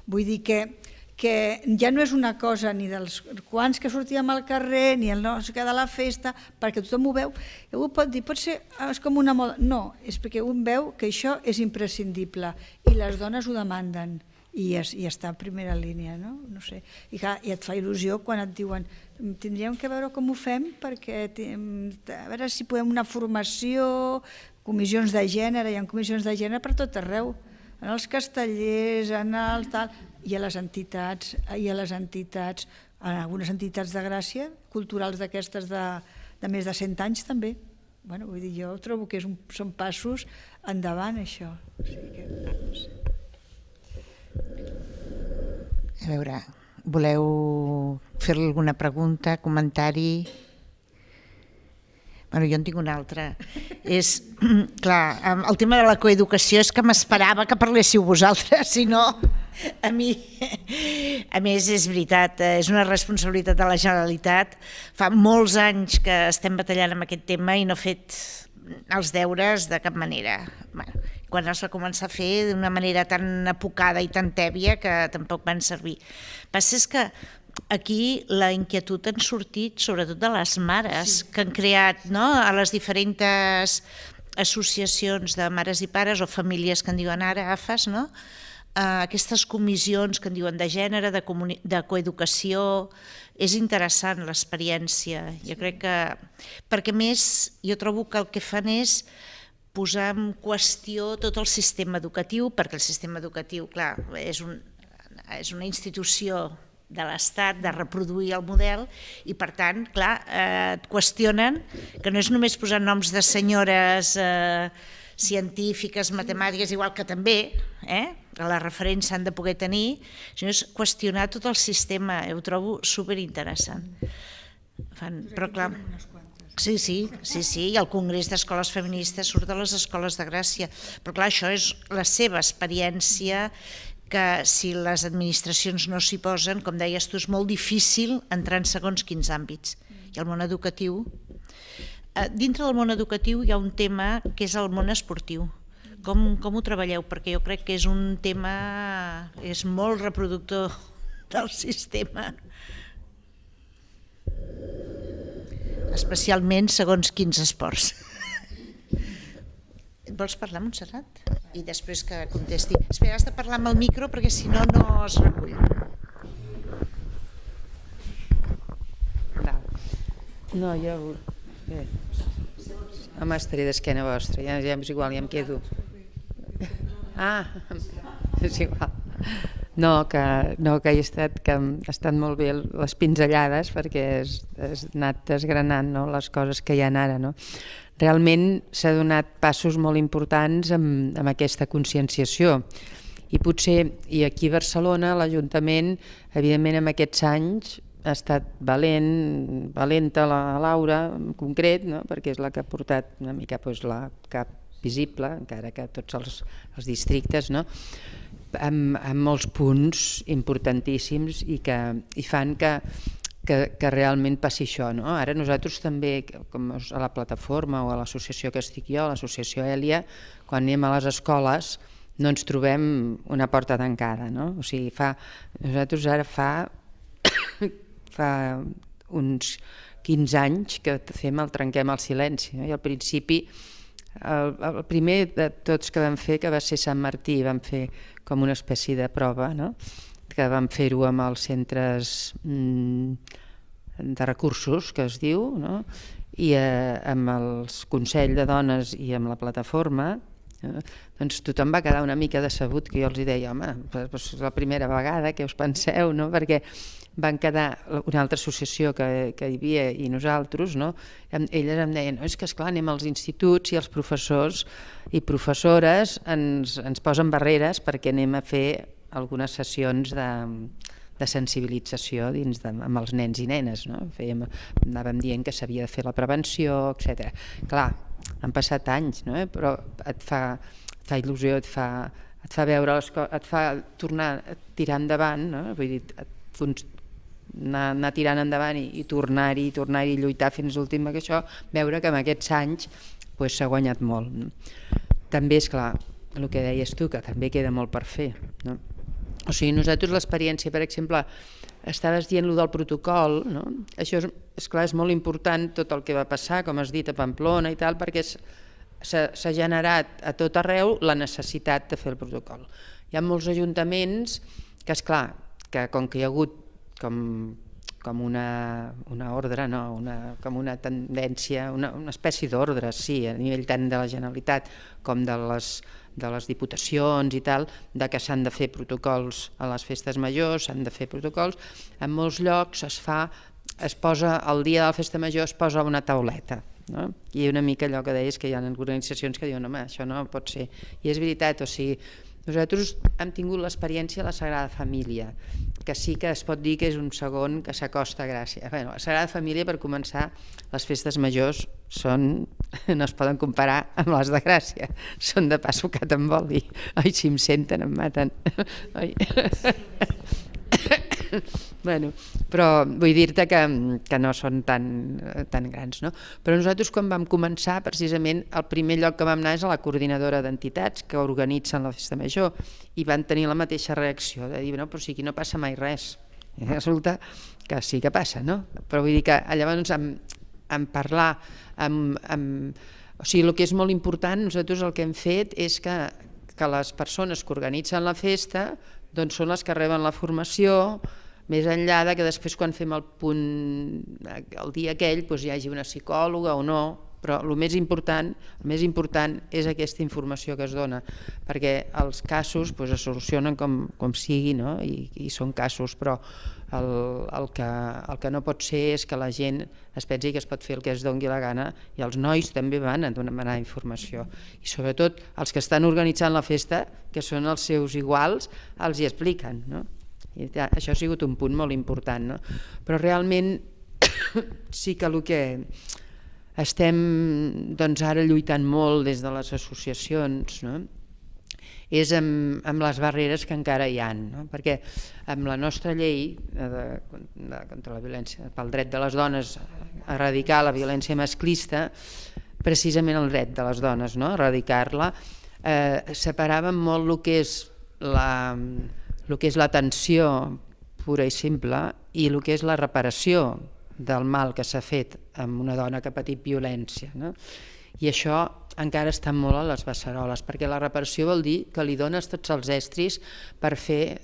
Vull dir que ja no és una cosa ni dels quants que sortíem al carrer ni el no sé què de la festa, perquè tothom ho veu. Ho pot dir, pot ser és com una moda. No, és perquè un veu que això és imprescindible i les dones ho demanden i està en primera línia, no? No sé. I et fa il·lusió quan et diuen tindríem que veure com ho fem perquè a veure si podem una formació, comissions de gènere, hi ha comissions de gènere per tot arreu, en els castellers, en el tal, i a les entitats, en algunes entitats de Gràcia, culturals d'aquestes de més de 100 anys també. Vull dir, jo trobo que són passos endavant, això. O sigui que, no sé. A veure, voleu fer-li alguna pregunta, comentari? Jo en tinc una altra. Clar, el tema de la coeducació és que m'esperava que parléssiu vosaltres, si no, a més és veritat, és una responsabilitat de la Generalitat. Fa molts anys que estem batallant amb aquest tema i no he fet els deures de cap manera. Quan es va començar a fer d'una manera tan apocada i tan tèbia que tampoc van servir. El que passa és que aquí la inquietud ha sortit sobretot de les mares que han creat a les diferents associacions de mares i pares o famílies que en diuen ara, AFAs, aquestes comissions que en diuen de gènere, de coeducació. És interessant l'experiència, jo crec que... Perquè més jo trobo que el que fan és posar en qüestió tot el sistema educatiu, perquè el sistema educatiu, clar, és una institució de l'Estat de reproduir el model i, per tant, clar, et qüestionen que no és només posar noms de senyores científiques, matemàtiques, igual que també, que la referència han de poder tenir, sinó és qüestionar tot el sistema. Ho trobo superinteressant. Però, clar... Sí, i el Congrés d'Escoles Feministes surt de les escoles de Gràcia. Però, clar, això és la seva experiència que si les administracions no s'hi posen, com deies tu, és molt difícil entrar en segons quins àmbits. I el món educatiu... Dintre del món educatiu hi ha un tema que és el món esportiu. Com ho treballeu? Perquè jo crec que és un tema... és molt reproductor del sistema. Especialment segons quins esports. Vols parlar, Montserrat? I després que contesti. Espera, has de parlar amb el micro perquè si no, no es recull. No, jo... Home, estaré d'esquena vostra, ja és igual, ja em quedo. És igual. No, que ha estat molt bé les pinzellades perquè has anat desgranant les coses que hi ha ara, no? Realment s'ha donat passos molt importants amb aquesta conscienciació i potser, i aquí a Barcelona l'Ajuntament, evidentment en aquests anys ha estat valenta la Laura en concret, perquè és la que ha portat una mica la cap visible, encara que tots els districtes, amb molts punts importantíssims i fan que realment passi això. Ara nosaltres també, com a la plataforma o a l'associació que estic jo, l'associació Èlia, quan anem a les escoles no ens trobem una porta tancada. O sigui, nosaltres ara fa uns 15 anys que fem el Trenquem el silenci. I al principi, el primer de tots que vam fer, que va ser Sant Martí, vam fer com una espècie de prova, que vam fer-ho amb els centres recursos, que es diu, no? I amb el Consell de Dones i amb la plataforma, doncs tothom va quedar una mica decebut, que jo els deia, home, és la primera vegada, què us penseu, no? Perquè van quedar una altra associació que hi havia i nosaltres, no? Elles em deien, no, és que esclar, anem als instituts i els professors i professores ens posen barreres perquè anem a fer algunes sessions de sensibilització amb els nens i nenes, no? Anàvem dient que s'havia de fer la prevenció, etc. Clar, han passat anys, no? Però et fa il·lusió, et fa veure les coses, et fa tornar a tirar endavant, no? Vull dir, anar tirant endavant i tornar-hi lluitar fins l'últim, que això, veure que en aquests anys s'ha guanyat molt. També, esclar, el que deies tu, que també queda molt per fer, no? O sigui, nosaltres l'experiència, per exemple, estaves dient allò del protocol, no? Això és molt important, tot el que va passar, com has dit, a Pamplona i tal, perquè s'ha generat a tot arreu la necessitat de fer el protocol. Hi ha molts ajuntaments que, esclar, que com que hi ha hagut com una ordre, no? Com una tendència, una espècie d'ordre, sí, a nivell tant de la Generalitat com de les diputacions i tal, de que s'han de fer protocols a les festes majors, s'han de fer protocols. En molts llocs es posa, el dia de la festa major es posa una tauleta, no? I una mica allò que deies, que hi ha organitzacions que diuen, home, això no pot ser. I és veritat, o sigui, nosaltres hem tingut l'experiència de la Sagrada Família, que sí que es pot dir que és un segon que s'acosta a Gràcia. Bé, la Sagrada Família, per començar, les festes majors no es poden comparar amb les de Gràcia, són de pa sucat amb oli. Ai, si em senten em maten. Bueno, però vull dir-te que no són tan grans, no? Però nosaltres quan vam començar, precisament el primer lloc que vam anar és a la coordinadora d'entitats que organitzen la festa major, i van tenir la mateixa reacció de dir, no, però sí, aquí no passa mai res. I resulta que sí que passa, no? Però vull dir que llavors en parlar, o sigui, el que és molt important, nosaltres el que hem fet és que les persones que organitzen la festa doncs són les que reben la formació, més enllà de que després quan fem el punt el dia aquell hi hagi una psicòloga o no, però el més important és aquesta informació que es dona, perquè els casos es solucionen com sigui, no? I són casos, però el que no pot ser és que la gent es pensi que es pot fer el que es doni la gana, i els nois també van a demanar informació, i sobretot els que estan organitzant la festa, que són els seus iguals, els hi expliquen, no? I això ha sigut un punt molt important, no? Però realment sí que el que estem ara lluitant molt des de les associacions, no? És amb les barreres que encara hi ha, no? Perquè amb la nostra llei contra la violència, pel dret de les dones a erradicar la violència masclista, precisament el dret de les dones, no? A erradicar-la, separàvem molt el que és l'atenció pura i simple i el que és la reparació del mal que s'ha fet amb una dona que ha patit violència, no? I això encara està molt a les beceroles, perquè la reparació vol dir que li dones tots els estris per fer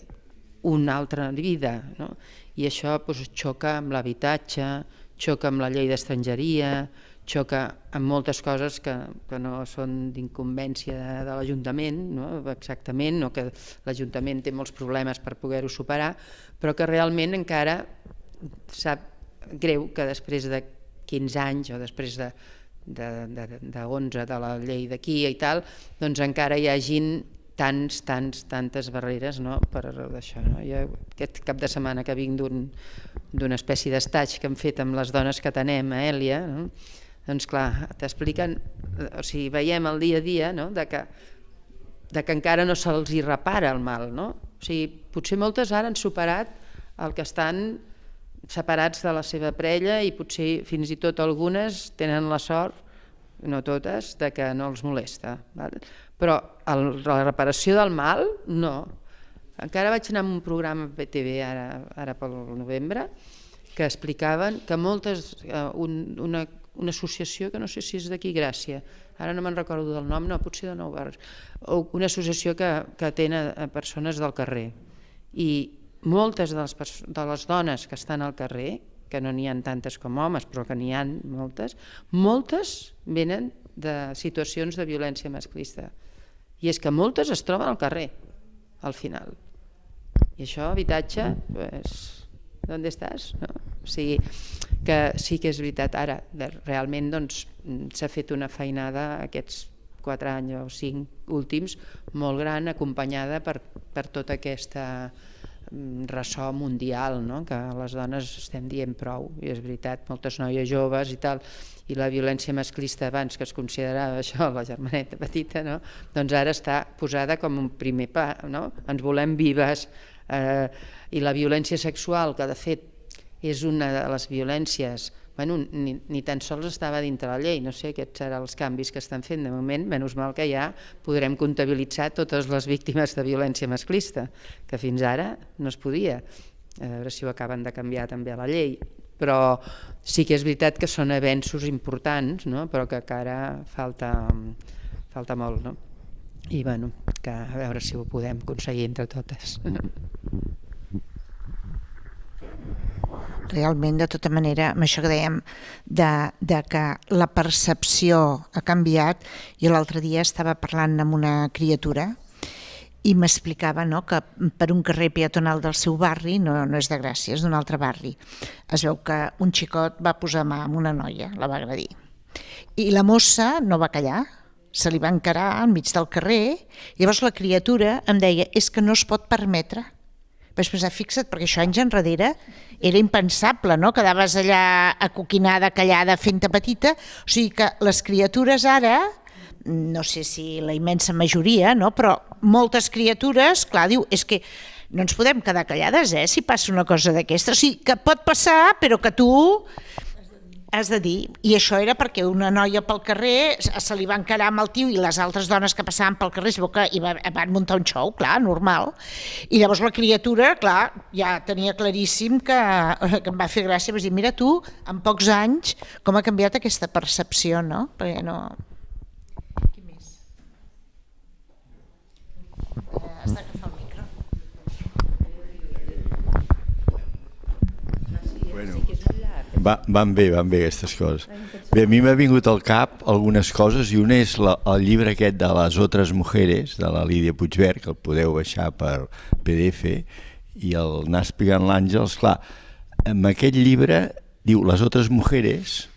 una altra vida, no? I això xoca amb l'habitatge, xoca amb la llei d'estrangeria, xoca amb moltes coses que no són d'incumbència de l'Ajuntament, no? Exactament, no, que l'Ajuntament té molts problemes per poder-ho superar, però que realment encara sap greu que després de 15 anys o després de 11 de la llei d'aquí i tal, doncs encara hi hagin tantes barreres, no? Per això, no? Jo aquest cap de setmana que vinc d'una espècie d'estatge que hem fet amb les dones que atenem a Èlia, no? Doncs clar, t'expliquen, o sigui, veiem el dia a dia, no? de que encara no se'ls hi repara el mal, no? O sigui, potser moltes ara han superat el que estan separats de la seva parella i potser fins i tot algunes tenen la sort, no totes, de que no els molesta. Però la reparació del mal, no. Encara vaig anar a un programa BTV ara pel novembre que explicaven que moltes, una associació que no sé si és d'aquí Gràcia, ara no me'n recordo del nom, no, potser de Nou Barris, una associació que atén a persones del carrer, i moltes de les dones que estan al carrer que no n'hi ha tantes com homes, però que n'hi ha moltes venen de situacions de violència masclista. I és que moltes es troben al carrer, al final. I això, habitatge, pues, ¿dónde estàs? No? O sigui, que sí que és veritat. Ara, realment, doncs, s'ha fet una feinada aquests 4 anys o 5 últims molt gran, acompanyada per tota aquesta ressò mundial, no? Que les dones estem dient prou, i és veritat, moltes noies joves i tal, i la violència masclista abans, que es considerava això, la germaneta petita, no? Doncs ara està posada com un primer pla, no? Ens volem vives, i la violència sexual, que de fet és una de les violències, bueno, ni tan sols estava dintre la llei, no sé, aquests seran els canvis que estan fent de moment, menys mal que ja podrem comptabilitzar totes les víctimes de violència masclista, que fins ara no es podia. A veure si ho acaben de canviar també a la llei, però sí que és veritat que són avenços importants, no? Però que encara falta molt, no? I bueno, que a veure si ho podem aconseguir entre totes. Realment, de tota manera, amb això que dèiem de que la percepció ha canviat, jo l'altre dia estava parlant amb una criatura i m'explicava, no, que per un carrer peatonal del seu barri, no és de Gràcia, és d'un altre barri, es veu que un xicot va posar mà amb una noia, la va agredir. I la mossa no va callar, se li va encarar al mig del carrer, i llavors la criatura em deia, és que no es pot permetre. Vaig pensar, fixa't, perquè això anys enrere era impensable, no? Quedaves allà acoquinada, callada, fent-te petita, o sigui que les criatures ara, no sé si la immensa majoria, no? Però moltes criatures, clar, diu, és que no ens podem quedar callades, si passa una cosa d'aquesta, o sigui que pot passar, però que tu has de dir, i això era perquè una noia pel carrer se li va encarar amb el tio i les altres dones que passaven pel carrer van muntar un show, clar, normal, i llavors la criatura, clar, ja tenia claríssim que em va fer gràcia, vaig dir, mira tu, en pocs anys, com ha canviat aquesta percepció, no? Perquè no... Qui més? Has d'agafar el micro. Van bé aquestes coses. Bé, a mi m'ha vingut al cap algunes coses, i una és el llibre aquest de Les Otras Mujeres, de la Lídia Puigvert, que el podeu baixar per PDF, i el anar explicant l'Àngels. Clar, en aquest llibre diu Les Otras Mujeres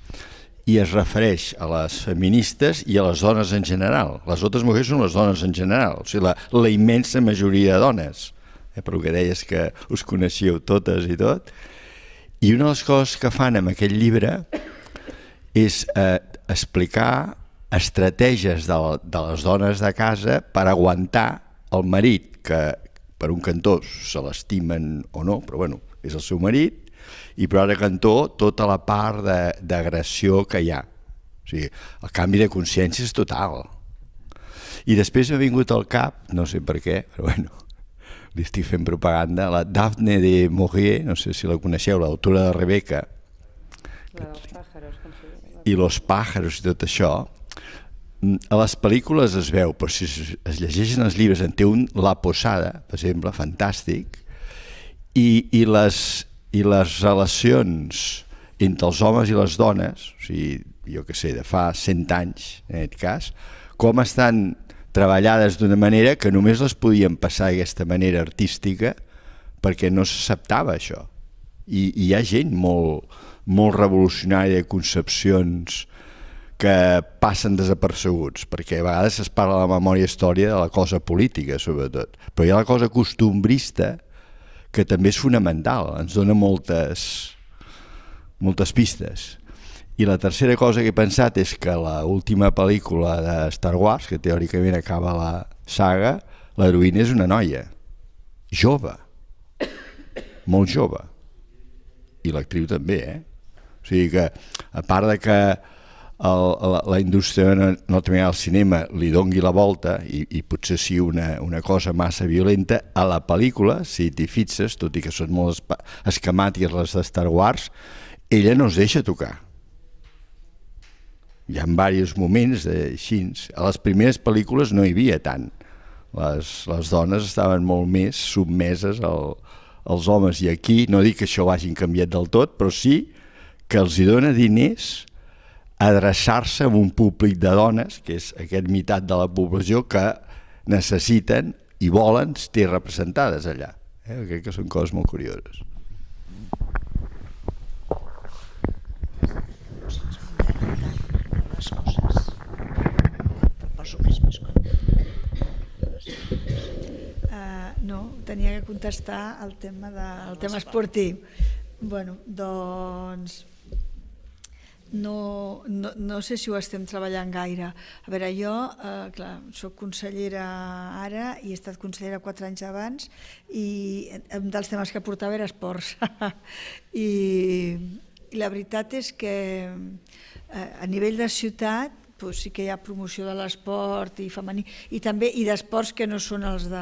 i es refereix a les feministes i a les dones en general. Les Otras Mujeres són les dones en general, o sigui, la immensa majoria de dones, per el que deies que us coneixíeu totes i tot. I una de les coses que fan amb aquest llibre és explicar estratègies de les dones de casa per aguantar el marit, que per un cantó se l'estimen o no, però bueno, és el seu marit, i per altre cantó tota la part d'agressió que hi ha. O sigui, el canvi de consciència és total. I després m'ha vingut al cap, no sé per què, però bueno, li estic fent propaganda, la Daphne de Maurier, no sé si la coneixeu, l'autora de Rebeca, i Los pájaros i tot això. A les pel·lícules es veu, però si es llegeixen els llibres, en té un La Posada, per exemple, fantàstic, i les relacions entre els homes i les dones, o sigui, jo què sé, de fa 100 anys, en aquest cas, com estan treballades d'una manera que només les podien passar d'aquesta manera artística perquè no s'acceptava això. I hi ha gent molt revolucionària de concepcions que passen desapercebuts, perquè a vegades es parla de la memòria història de la cosa política, sobretot. Però hi ha la cosa costumbrista que també és fonamental, ens dona moltes pistes. I la tercera cosa que he pensat és que l'última pel·lícula de Star Wars, que teòricament acaba la saga, l'heroïna és una noia, jove, molt jove, i l'actriu també, O sigui que, a part de que la indústria norteamericana del cinema li dongui la volta i potser sigui una cosa massa violenta, a la pel·lícula, si t'hi fixes, tot i que són molt esquemàtiques les de Star Wars, ella no es deixa tocar. Hi ha diversos moments així. A les primeres pel·lícules no hi havia tant. Les dones estaven molt més submeses els homes, i aquí no dic que això ho hagin canviat del tot, però sí que els hi dona diners adreçar-se a un públic de dones, que és aquest meitat de la població que necessiten i volen estar representades allà. Crec que són coses molt curioses. No, tenia que contestar el tema esportiu. Bueno, doncs no sé si ho estem treballant gaire. A veure, jo, clar, soc consellera ara i he estat consellera 4 anys abans i un dels temes que portava era esports. I la veritat és que a nivell de ciutat sí que hi ha promoció de l'esport i femení i també d'esports que no són els de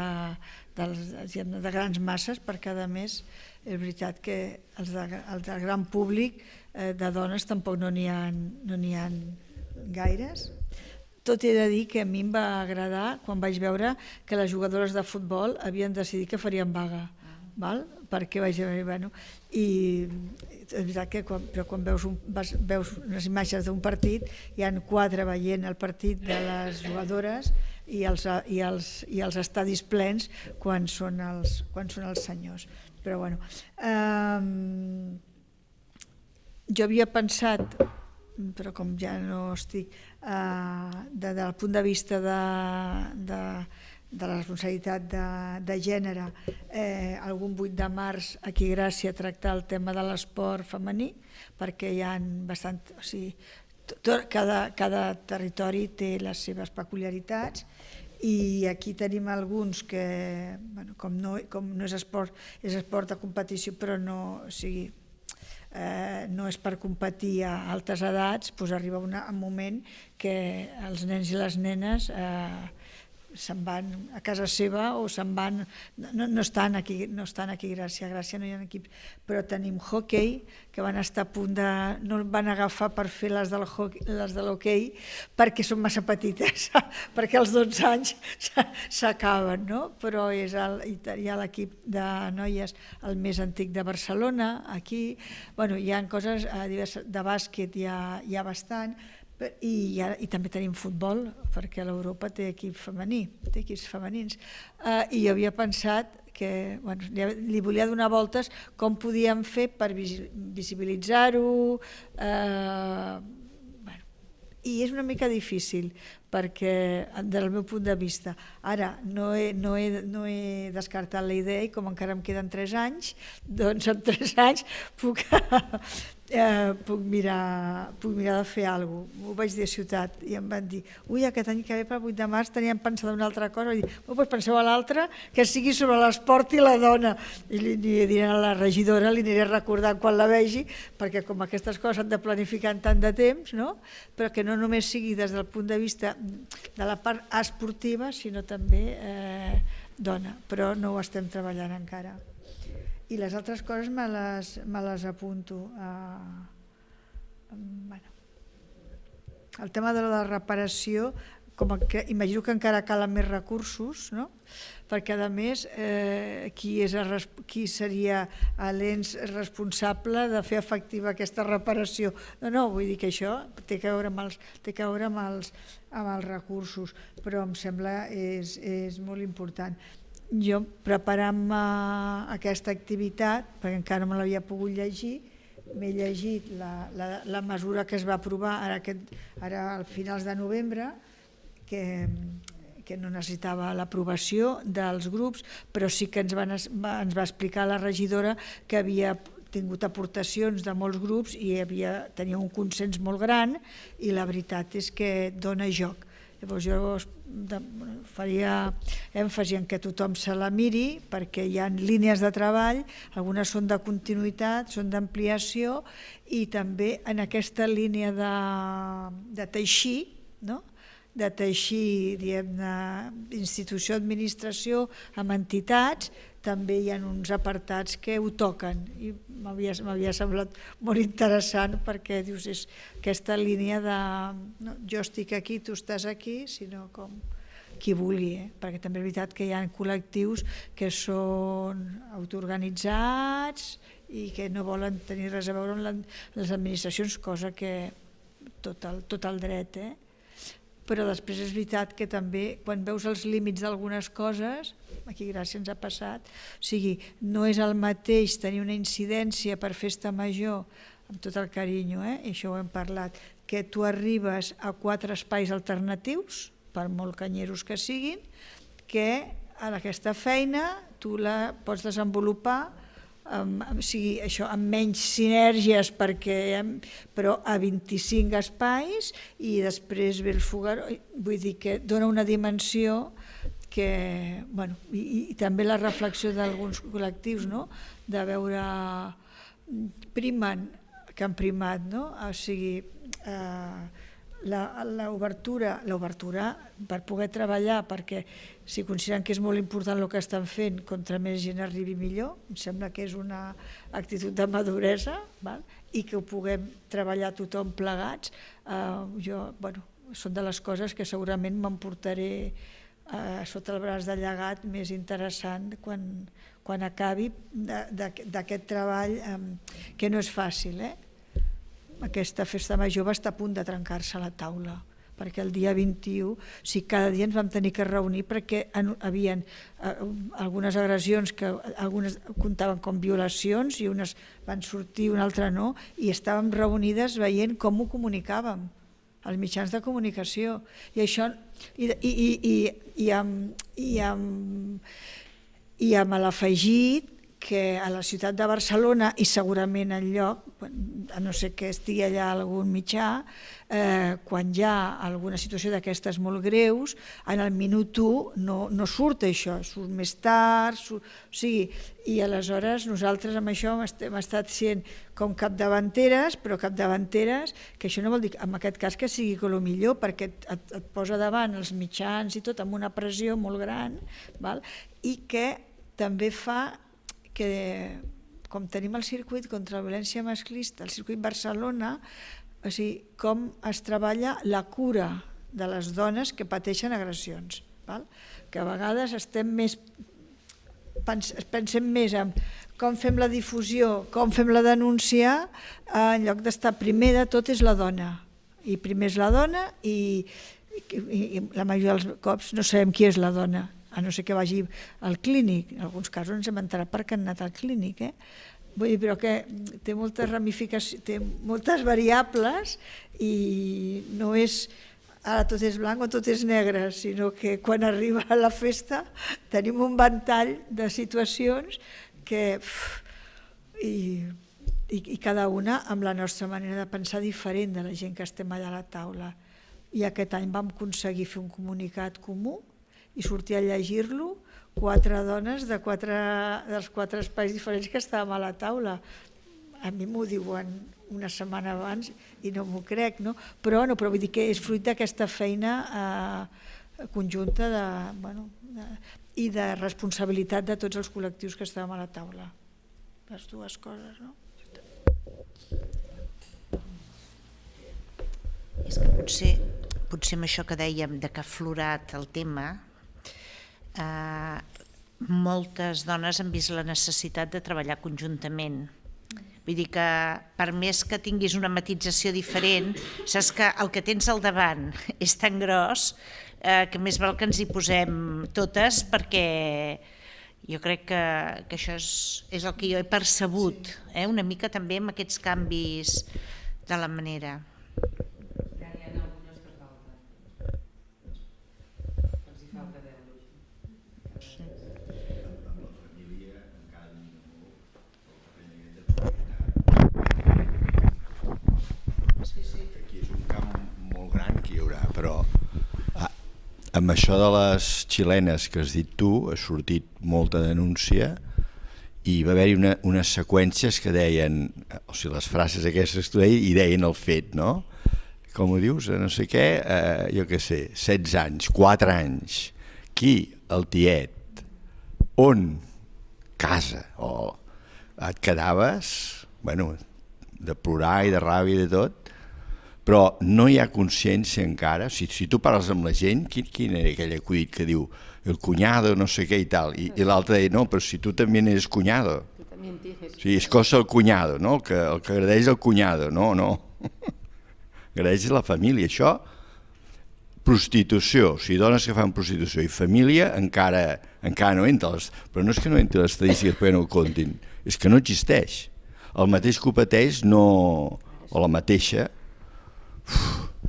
grans masses, perquè a més és veritat que els del gran públic de dones tampoc no n'hi ha gaires. Tot he de dir que a mi em va agradar quan vaig veure que les jugadores de futbol havien decidit que farien vaga, perquè vaig dir, bueno, i és veritat que quan veus unes imatges d'un partit hi ha 4 veient el partit de les jugadores i els estadis plens quan són els senyors. Però bueno, jo havia pensat, però com ja no estic, des del punt de vista de la responsabilitat de gènere, algun 8 de març aquí a Gràcia tractar el tema de l'esport femení, perquè hi ha bastant... O sigui, cada territori té les seves peculiaritats i aquí tenim alguns que, com no és esport, és esport de competició, però no és per competir a altes edats, doncs arriba un moment que els nens i les nenes se'n van a casa seva o se'n van... No estan aquí a Gràcia no hi ha equips, però tenim hoquei, que van estar a punt de... no el van agafar per fer les de l'hoquei perquè són massa petites, perquè als 12 anys s'acaben, no? Però hi ha l'equip de noies, el més antic de Barcelona, aquí, hi ha coses diverses, de bàsquet hi ha bastant, i també tenim futbol, perquè l'Europa té equips femenins. I jo havia pensat que li volia donar voltes com podíem fer per visibilitzar-ho, i és una mica difícil perquè del meu punt de vista ara no he descartat la idea i com encara em queden 3 anys, doncs en 3 anys puc mirar de fer alguna cosa. Ho vaig dir a Ciutat i em van dir, aquest any que ve per 8 de març teníem pensat una altra cosa, i doncs penseu a l'altra que sigui sobre l'esport i la dona, i li diré a la regidora, li aniré recordant quan la vegi, perquè com aquestes coses s'han de planificar en tant de temps, però que no només sigui des del punt de vista de la part esportiva, sinó també dona, però no ho estem treballant encara. I les altres coses me les apunto. El tema de la reparació, imagino que encara calen més recursos, perquè a més qui seria l'ens responsable de fer efectiva aquesta reparació? No, vull dir que això té que veure amb els recursos, però em sembla és molt important. Jo, preparant-me aquesta activitat, perquè encara no me l'havia pogut llegir, m'he llegit la mesura que es va aprovar ara a finals de novembre, que no necessitava l'aprovació dels grups, però sí que ens va explicar la regidora que havia tingut aportacions de molts grups i tenia un consens molt gran, i la veritat és que dona joc. Llavors jo faria èmfasi en que tothom se la miri, perquè hi ha línies de treball, algunes són de continuïtat, són d'ampliació, i també en aquesta línia de teixir, de teixir, diguem-ne, institució, administració, amb entitats, també hi ha uns apartats que ho toquen, i m'havia semblat molt interessant, perquè dius, és aquesta línia de jo estic aquí, tu estàs aquí, sinó com qui vulgui, perquè també és veritat que hi ha col·lectius que són autoorganitzats i que no volen tenir res a veure amb les administracions, cosa que tot el dret, però després és veritat que també quan veus els límits d'algunes coses, aquí Gràcia ens ha passat, o sigui, no és el mateix tenir una incidència per festa major, amb tot el carinyo, i això ho hem parlat, que tu arribes a 4 espais alternatius, per molt canyeros que siguin, que en aquesta feina tu la pots desenvolupar amb menys sinergies, però a 25 espais, i després ve el Fogueró, vull dir que dona una dimensió que, bueno, i també la reflexió d'alguns col·lectius, no?, de veure que han primat, no?, o sigui, l'obertura per poder treballar, perquè si consideren que és molt important el que estan fent, contra més gent arribi millor, em sembla que és una actitud de maduresa, i que ho puguem treballar tothom plegats. Són de les coses que segurament m'emportaré sota el braç de llegat més interessant quan acabi d'aquest treball, que no és fàcil, Aquesta festa major va estar a punt de trencar-se la taula, perquè el dia 21, cada dia ens vam tenir que reunir perquè hi havia algunes agressions que algunes comptaven com violacions i unes van sortir, una altra no, i estàvem reunides veient com ho comunicàvem als mitjans de comunicació. I això, i amb l'afegit que a la ciutat de Barcelona, i segurament enlloc, a no ser que estigui allà algun mitjà, quan hi ha alguna situació d'aquestes molt greus, en el minut 1 no surt això, surt més tard, i aleshores nosaltres amb això hem estat sent com capdavanteres, però capdavanteres, que això no vol dir en aquest cas que sigui el millor, perquè et posa davant els mitjans i tot amb una pressió molt gran, i que també fa que, com tenim el circuit contra la violència masclista, el circuit Barcelona, o sigui, com es treballa la cura de les dones que pateixen agressions, que a vegades pensem més en com fem la difusió, com fem la denúncia, en lloc d'estar primer de tot és la dona, i primer és la dona, i la majoria dels cops no sabem qui és la dona, a no ser que vagi al clínic. En alguns casos ens hem enterat perquè han anat al clínic. Vull dir, però que té moltes ramificacions, té moltes variables, i no és ara tot és blanc o tot és negre, sinó que quan arriba a la festa tenim un ventall de situacions que... i cada una amb la nostra manera de pensar diferent de la gent que estem allà a la taula. I aquest any vam aconseguir fer un comunicat comú i sortir a llegir-lo 4 dones dels 4 espais diferents que estàvem a la taula. A mi m'ho diuen una setmana abans i no m'ho crec, no? Però vull dir que és fruit d'aquesta feina conjunta i de responsabilitat de tots els col·lectius que estàvem a la taula. Les dues coses, no? És que potser amb això que dèiem de que ha aflorat el tema, moltes dones han vist la necessitat de treballar conjuntament. Vull dir que per més que tinguis una matització diferent, saps que el que tens al davant és tan gros que més val que ens hi posem totes, perquè jo crec que això és el que jo he percebut, una mica també amb aquests canvis de la manera. Amb això de les xilenes que has dit tu, ha sortit molta denúncia i va haver-hi unes seqüències que deien, o sigui, les frases aquestes que tu deies, i deien el fet, no? Com ho dius? No sé què, jo què sé, 16 anys, 4 anys, qui? El tiet. On? Casa. O et quedaves, bueno, de plorar i de ràbia i de tot, però no hi ha consciència encara. Si tu parles amb la gent, quin era aquell acudit que diu el cuñado, no sé què i tal, i l'altre deia, no, però si tu també eres cuñado. Sí, és cosa el cuñado, no? El que agradeix el cuñado, no. Agradeix la família. Això, prostitució, o sigui, dones que fan prostitució i família encara no entra, però no és que no entri les estadístiques perquè no ho comptin, és que no existeix. El mateix que ho pateix o la mateixa.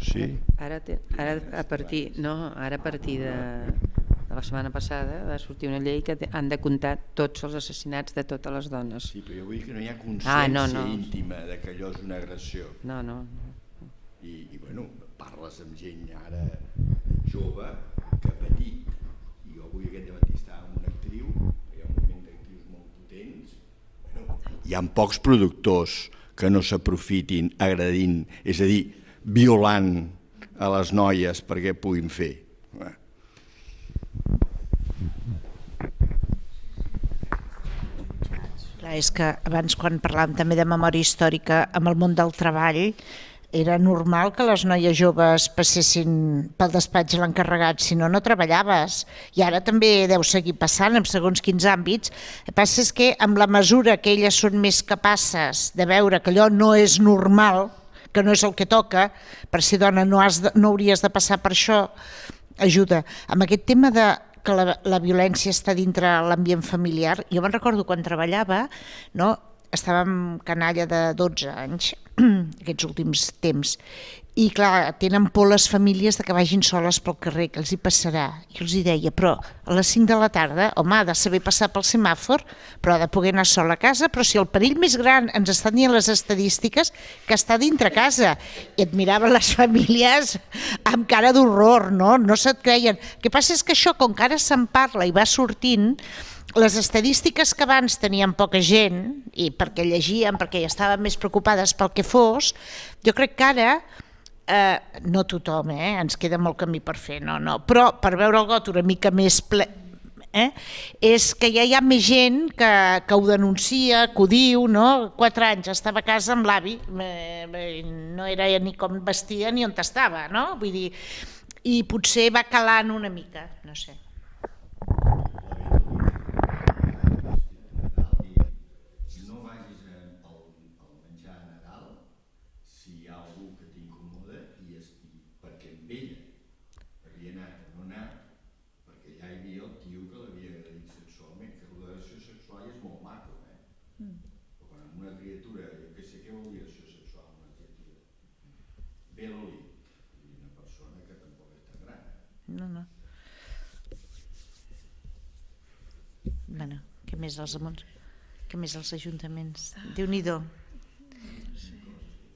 Sí. Ara a partir de la setmana passada va sortir una llei que han de comptar tots els assassinats de totes les dones. Sí, però jo vull dir que no hi ha consciència íntima de que allò és una agressió. No. I bueno, parles amb gent ara jove que ha patit. I jo avui aquest dematí estava amb una actriu, hi ha un moviment d'actrius molt potents. Bueno, hi ha pocs productors que no s'aprofitin agredint, és a dir, violant a les noies perquè puguin fer. Clar, és que abans, quan parlàvem també de memòria històrica, amb el món del treball, era normal que les noies joves passessin pel despatx l'encarregat, si no, no treballaves. I ara també deu seguir passant en segons quins àmbits. El que passa és que amb la mesura que elles són més capaces de veure que allò no és normal, que no és el que toca, per ser dona no hauries de passar per això, ajuda. Amb aquest tema de que la violència està dintre l'ambient familiar, jo me'n recordo quan treballava, no? Estàvem canalla de 12 anys, aquests últims temps, i clar, tenen por les famílies de que vagin soles pel carrer, que els hi passarà. Jo els hi deia, però a les 5 de la tarda, home, ha de saber passar pel semàfor, però ha de poder anar sol a casa, però si el perill més gran, ens estan dient les estadístiques, que està dintre casa. I et miraven les famílies amb cara d'horror, no? No se't creien. El que passa és que això, com que ara se'n parla i va sortint, les estadístiques que abans tenien poca gent, i perquè llegien, perquè ja estaven més preocupades pel que fos, jo crec que ara, no tothom, ens queda molt camí per fer, no, però per veure el got una mica més ple, és que ja hi ha més gent que ho denuncia, que ho diu, no? 4 anys estava a casa amb l'avi, no era ni com vestia ni on estava, no? Vull dir, i potser va calant una mica, no sé. No. Bueno, què més els ajuntaments? Déu-n'hi-do.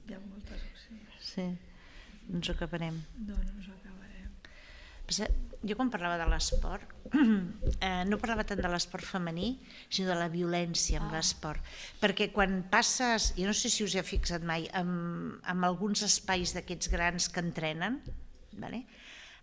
Hi ha moltes opcions. Sí, no ens ho acabarem. No ens ho acabarem. Jo quan parlava de l'esport, no parlava tant de l'esport femení, sinó de la violència amb l'esport. Perquè quan passes, jo no sé si us he fixat mai, en alguns espais d'aquests grans que entrenen,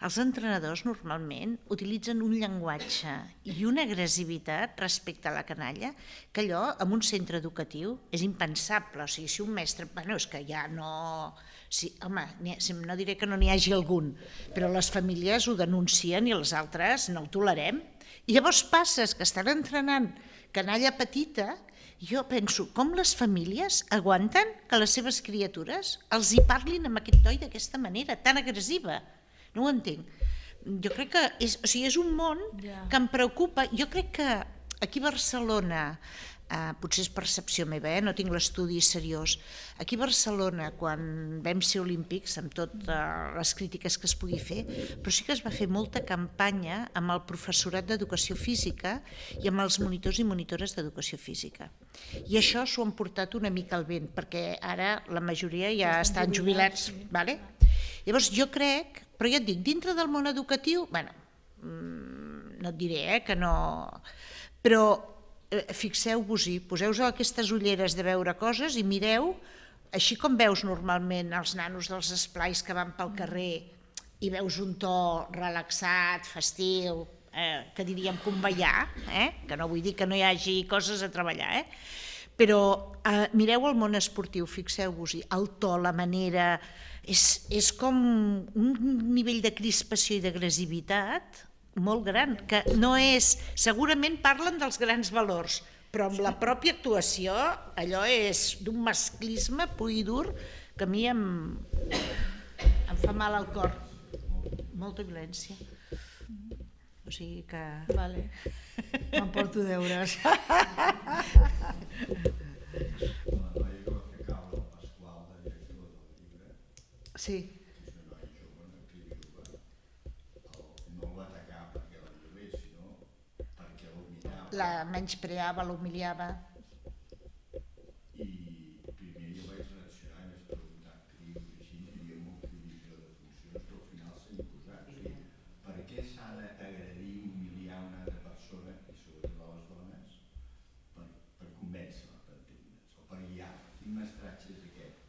els entrenadors normalment utilitzen un llenguatge i una agressivitat respecte a la canalla que allò en un centre educatiu és impensable. O sigui, si un mestre... Bueno, és que ja no... Sí, home, no diré que no n'hi hagi algun, però les famílies ho denuncien i els altres no ho tolerem. I llavors passes que estan entrenant canalla petita, jo penso, com les famílies aguanten que les seves criatures els hi parlin amb aquest to i d'aquesta manera, tan agressiva? No ho entenc. Jo crec que és un món que em preocupa. Jo crec que aquí a Barcelona, potser és percepció meva, no tinc l'estudi seriós, aquí a Barcelona, quan vam ser olímpics, amb totes les crítiques que es pugui fer, però sí que es va fer molta campanya amb el professorat d'educació física i amb els monitors i monitores d'educació física. I això s'ho han portat una mica al vent, perquè ara la majoria ja estan jubilats. Llavors jo crec, però ja et dic, dintre del món educatiu, no et diré que no, però fixeu-vos-hi, poseu-vos aquestes ulleres de veure coses i mireu, així com veus normalment els nanos dels esplais que van pel carrer i veus un to relaxat, festiu, que diríem convallar, que no vull dir que no hi hagi coses a treballar, Però mireu el món esportiu, fixeu-vos-hi, el to, la manera, és com un nivell de crispació i d'agressivitat molt gran, que no és... Segurament parlen dels grans valors, però amb la pròpia actuació allò és d'un masclisme pur i dur que a mi em fa mal al cor. Molta violència. O sigui que... Vale. M'emporto deures. Sí. La menyspreava, l'humiliava. I primer jo vaig reaccionar i vaig preguntar criu i així, hi havia molta divisió de funcions, però al final s'ha imposat. O sigui, per què s'ha d'agredir i humiliar una altra persona, i sobretot a les dones, per convèncer-la, per entendre's, o per guiar? Quin mestratge és aquest?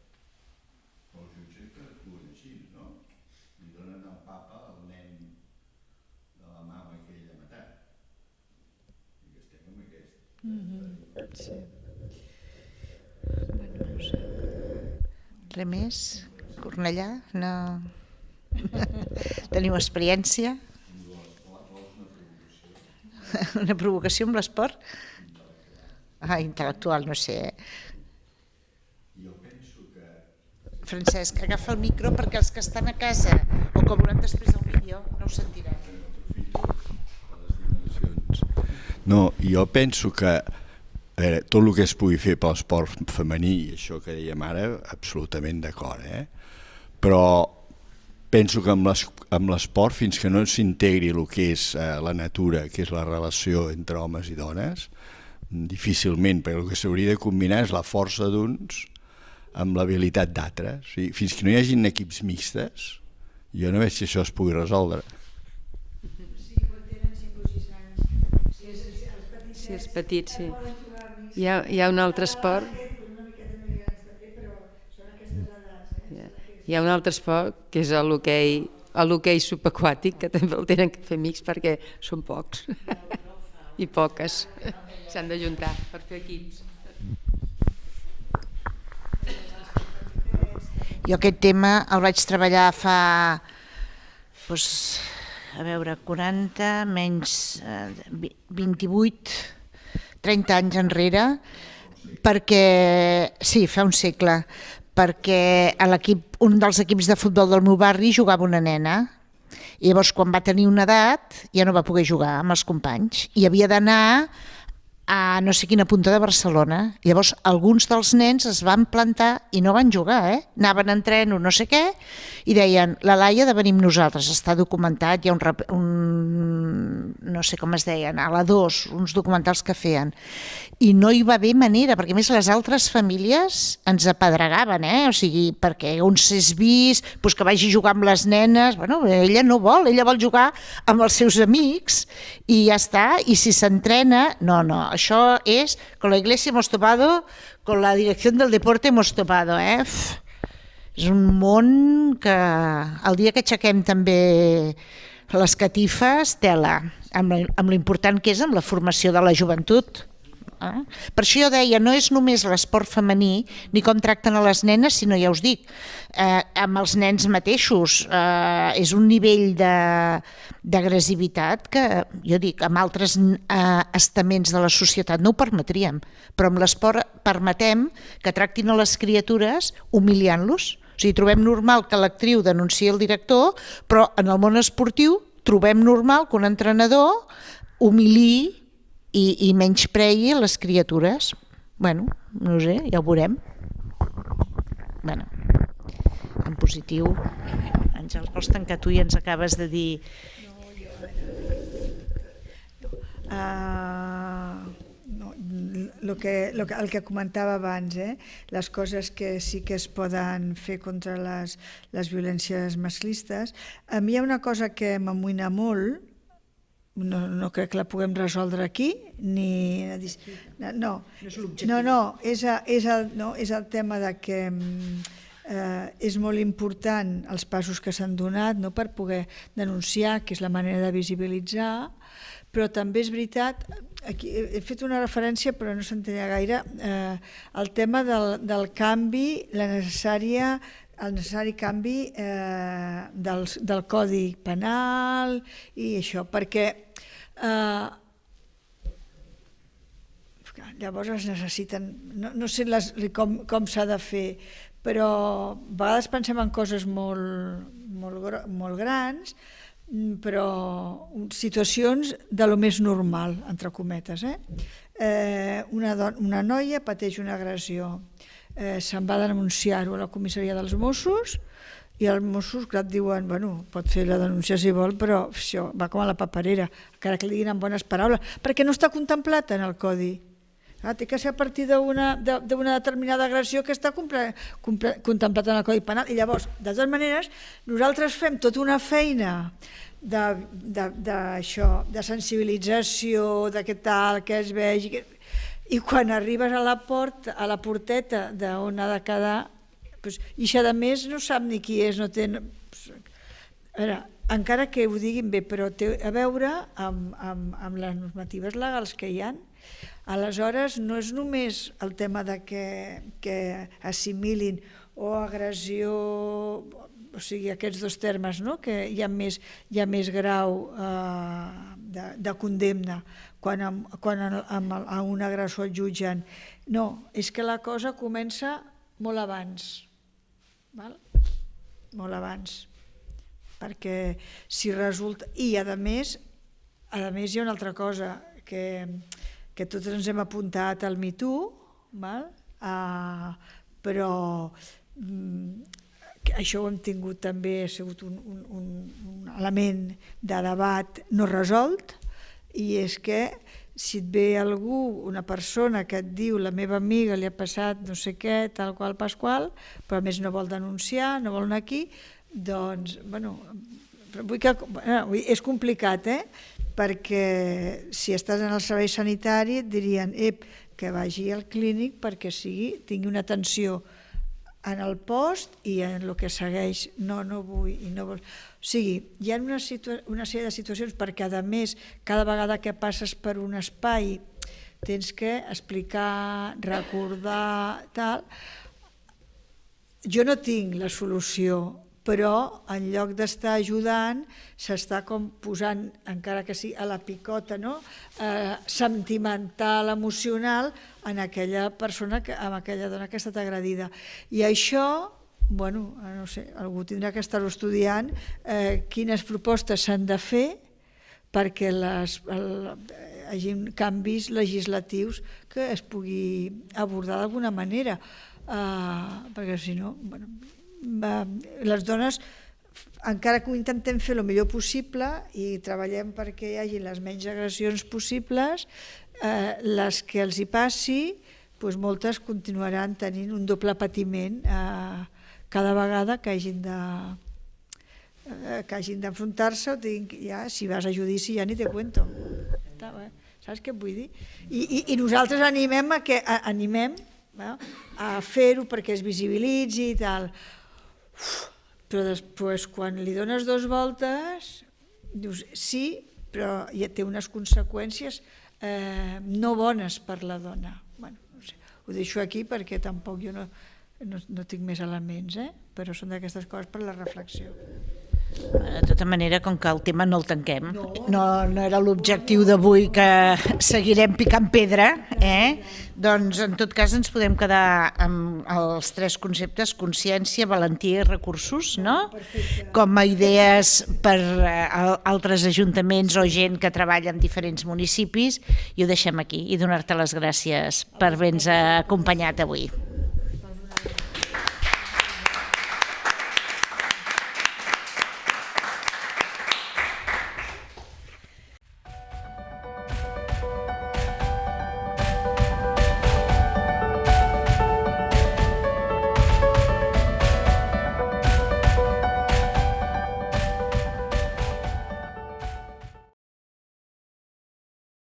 Els jutges que actuen així, no? Li donen al papa el nen de la mama que ell ha matat. I que estem amb aquest. Sí. Res més? Cornellà? No... Teniu experiència? Una provocació amb l'esport? Intel·lectual, no sé. Francesc, agafa el micro perquè els que estan a casa o que veuran després el vídeo no ho sentiran. No, jo penso que tot el que es pugui fer per l'esport femení, i això que dèiem ara, absolutament d'acord, però penso que amb l'esport, fins que no s'integri el que és la natura, que és la relació entre homes i dones, difícilment, perquè el que s'hauria de combinar és la força d'uns amb l'habilitat d'altres. O sigui, fins que no hi hagin equips mixtes, jo no veig si això es pugui resoldre. Si és petit, sí. Hi ha un altre esport... Hi ha un altre esport, que és l'hoquei subaquàtic, que també el tenen que fer mix perquè són pocs i poques. S'han d'ajuntar per fer equips. Jo aquest tema el vaig treballar fa, doncs, a veure, 40 menys 28, 30 anys enrere, perquè, sí, fa un segle, perquè a l'equip, un dels equips de futbol del meu barri jugava una nena, i llavors quan va tenir una edat ja no va poder jugar amb els companys i havia d'anar a no sé quina punta de Barcelona. Llavors alguns dels nens es van plantar i no van jugar, anaven en tren o no sé què, i deien, la Laia ha de venir amb nosaltres, està documentat, hi ha no sé com es deien, a la 2, uns documentals que feien, i no hi va haver manera, perquè a més les altres famílies ens apedregaven, o sigui, perquè on s'és vist, doncs que vagi a jugar amb les nenes, bueno, ella no vol, ella vol jugar amb els seus amics, i ja està, i si s'entrena, no, això és, con la iglesia hemos topado, con la dirección del deporte hemos topado, És un món que el dia que aixequem també les catifes, tela, amb l'important que és amb la formació de la joventut. Per això jo deia, no és només l'esport femení ni com tracten a les nenes, sinó, ja us dic, amb els nens mateixos, és un nivell d'agressivitat que, jo dic, amb altres estaments de la societat no ho permetríem, però amb l'esport permetem que tractin a les criatures humiliant-los. O sigui, trobem normal que l'actriu denunciï el director, però en el món esportiu trobem normal que un entrenador humiliï i menyspreï les criatures. Bueno, no sé, ja ho veurem. Bueno, en positiu. Àngel, vols tancar tu i ens acabes de dir... El que comentava abans, les coses que sí que es poden fer contra les violències masclistes. A mi hi ha una cosa que m'amoïna molt, no crec que la puguem resoldre aquí, és el tema de que És molt important els passos que s'han donat, no, per poder denunciar, que és la manera de visibilitzar, però també és veritat, aquí he fet una referència però no s'entenia gaire, el tema del canvi, el necessari canvi del Codi Penal i això, perquè llavors es necessiten, no sé com s'ha de fer, però a vegades pensem en coses molt grans, però situacions de lo més normal, entre cometes. Una noia pateix una agressió, se'n va denunciar-ho a la comissaria dels Mossos i els Mossos et diuen, bueno, pot fer la denúncia si vol, però això va com a la paperera, encara que li diguin en bones paraules, perquè no està contemplat en el Codi. Té que ser a partir d'una determinada agressió que està contemplat en el Codi Penal. I llavors, de totes maneres, nosaltres fem tota una feina d'això, de sensibilització, de què tal, que es vegi, i quan arribes a la porteta d'on ha de quedar, i això a més no sap ni qui és, no té... Encara que ho diguin bé, però té a veure amb les normatives legals que hi ha. Aleshores, no és només el tema de que assimilin o agressió, o sigui, aquests dos termes, que hi ha més grau de condemna quan a un agressor el jutgen. No, és que la cosa comença molt abans, molt abans, perquè si resulta... I a més hi ha una altra cosa, que tots ens hem apuntat al Me Too, però això ho hem tingut també, ha sigut un element de debat no resolt, i és que si et ve algú, una persona que et diu la meva amiga li ha passat no sé què, tal qual, pasqual, però a més no vol denunciar, no vol anar aquí, doncs, bueno, és complicat, perquè si estàs en el servei sanitari et dirien que vagi al clínic perquè tingui una atenció en el post i en el que segueix. No vull i no vol. O sigui, hi ha una sèrie de situacions perquè, a més, cada vegada que passes per un espai tens que explicar, recordar, tal. Jo no tinc la solució, però en lloc d'estar ajudant s'està com posant, encara que sigui a la picota, sentimental, emocional, en aquella persona, en aquella dona que ha estat agredida. I això, bueno, no sé, algú tindrà que estar-ho estudiant, quines propostes s'han de fer perquè hi hagi canvis legislatius que es pugui abordar d'alguna manera, perquè si no... Les dones, encara que ho intentem fer el millor possible i treballem perquè hi hagi les menys agressions possibles, les que els hi passi, moltes continuaran tenint un doble patiment cada vegada que hagin d'enfrontar-se, si vas a judici ja ni te cuento. Saps què et vull dir? I nosaltres animem a fer-ho perquè es visibilitzi i tal. Però després, quan li dones 2 voltes, dius sí, però ja té unes conseqüències no bones per la dona. Ho deixo aquí perquè tampoc jo no tinc més elements, però són d'aquestes coses per la reflexió. De tota manera, com que el tema no el tanquem, no era l'objectiu d'avui, que seguirem picant pedra, doncs en tot cas ens podem quedar amb els 3 conceptes: consciència, valentia i recursos, com a idees per altres ajuntaments o gent que treballa en diferents municipis, i ho deixem aquí, i donar-te les gràcies per haver-nos acompanyat avui.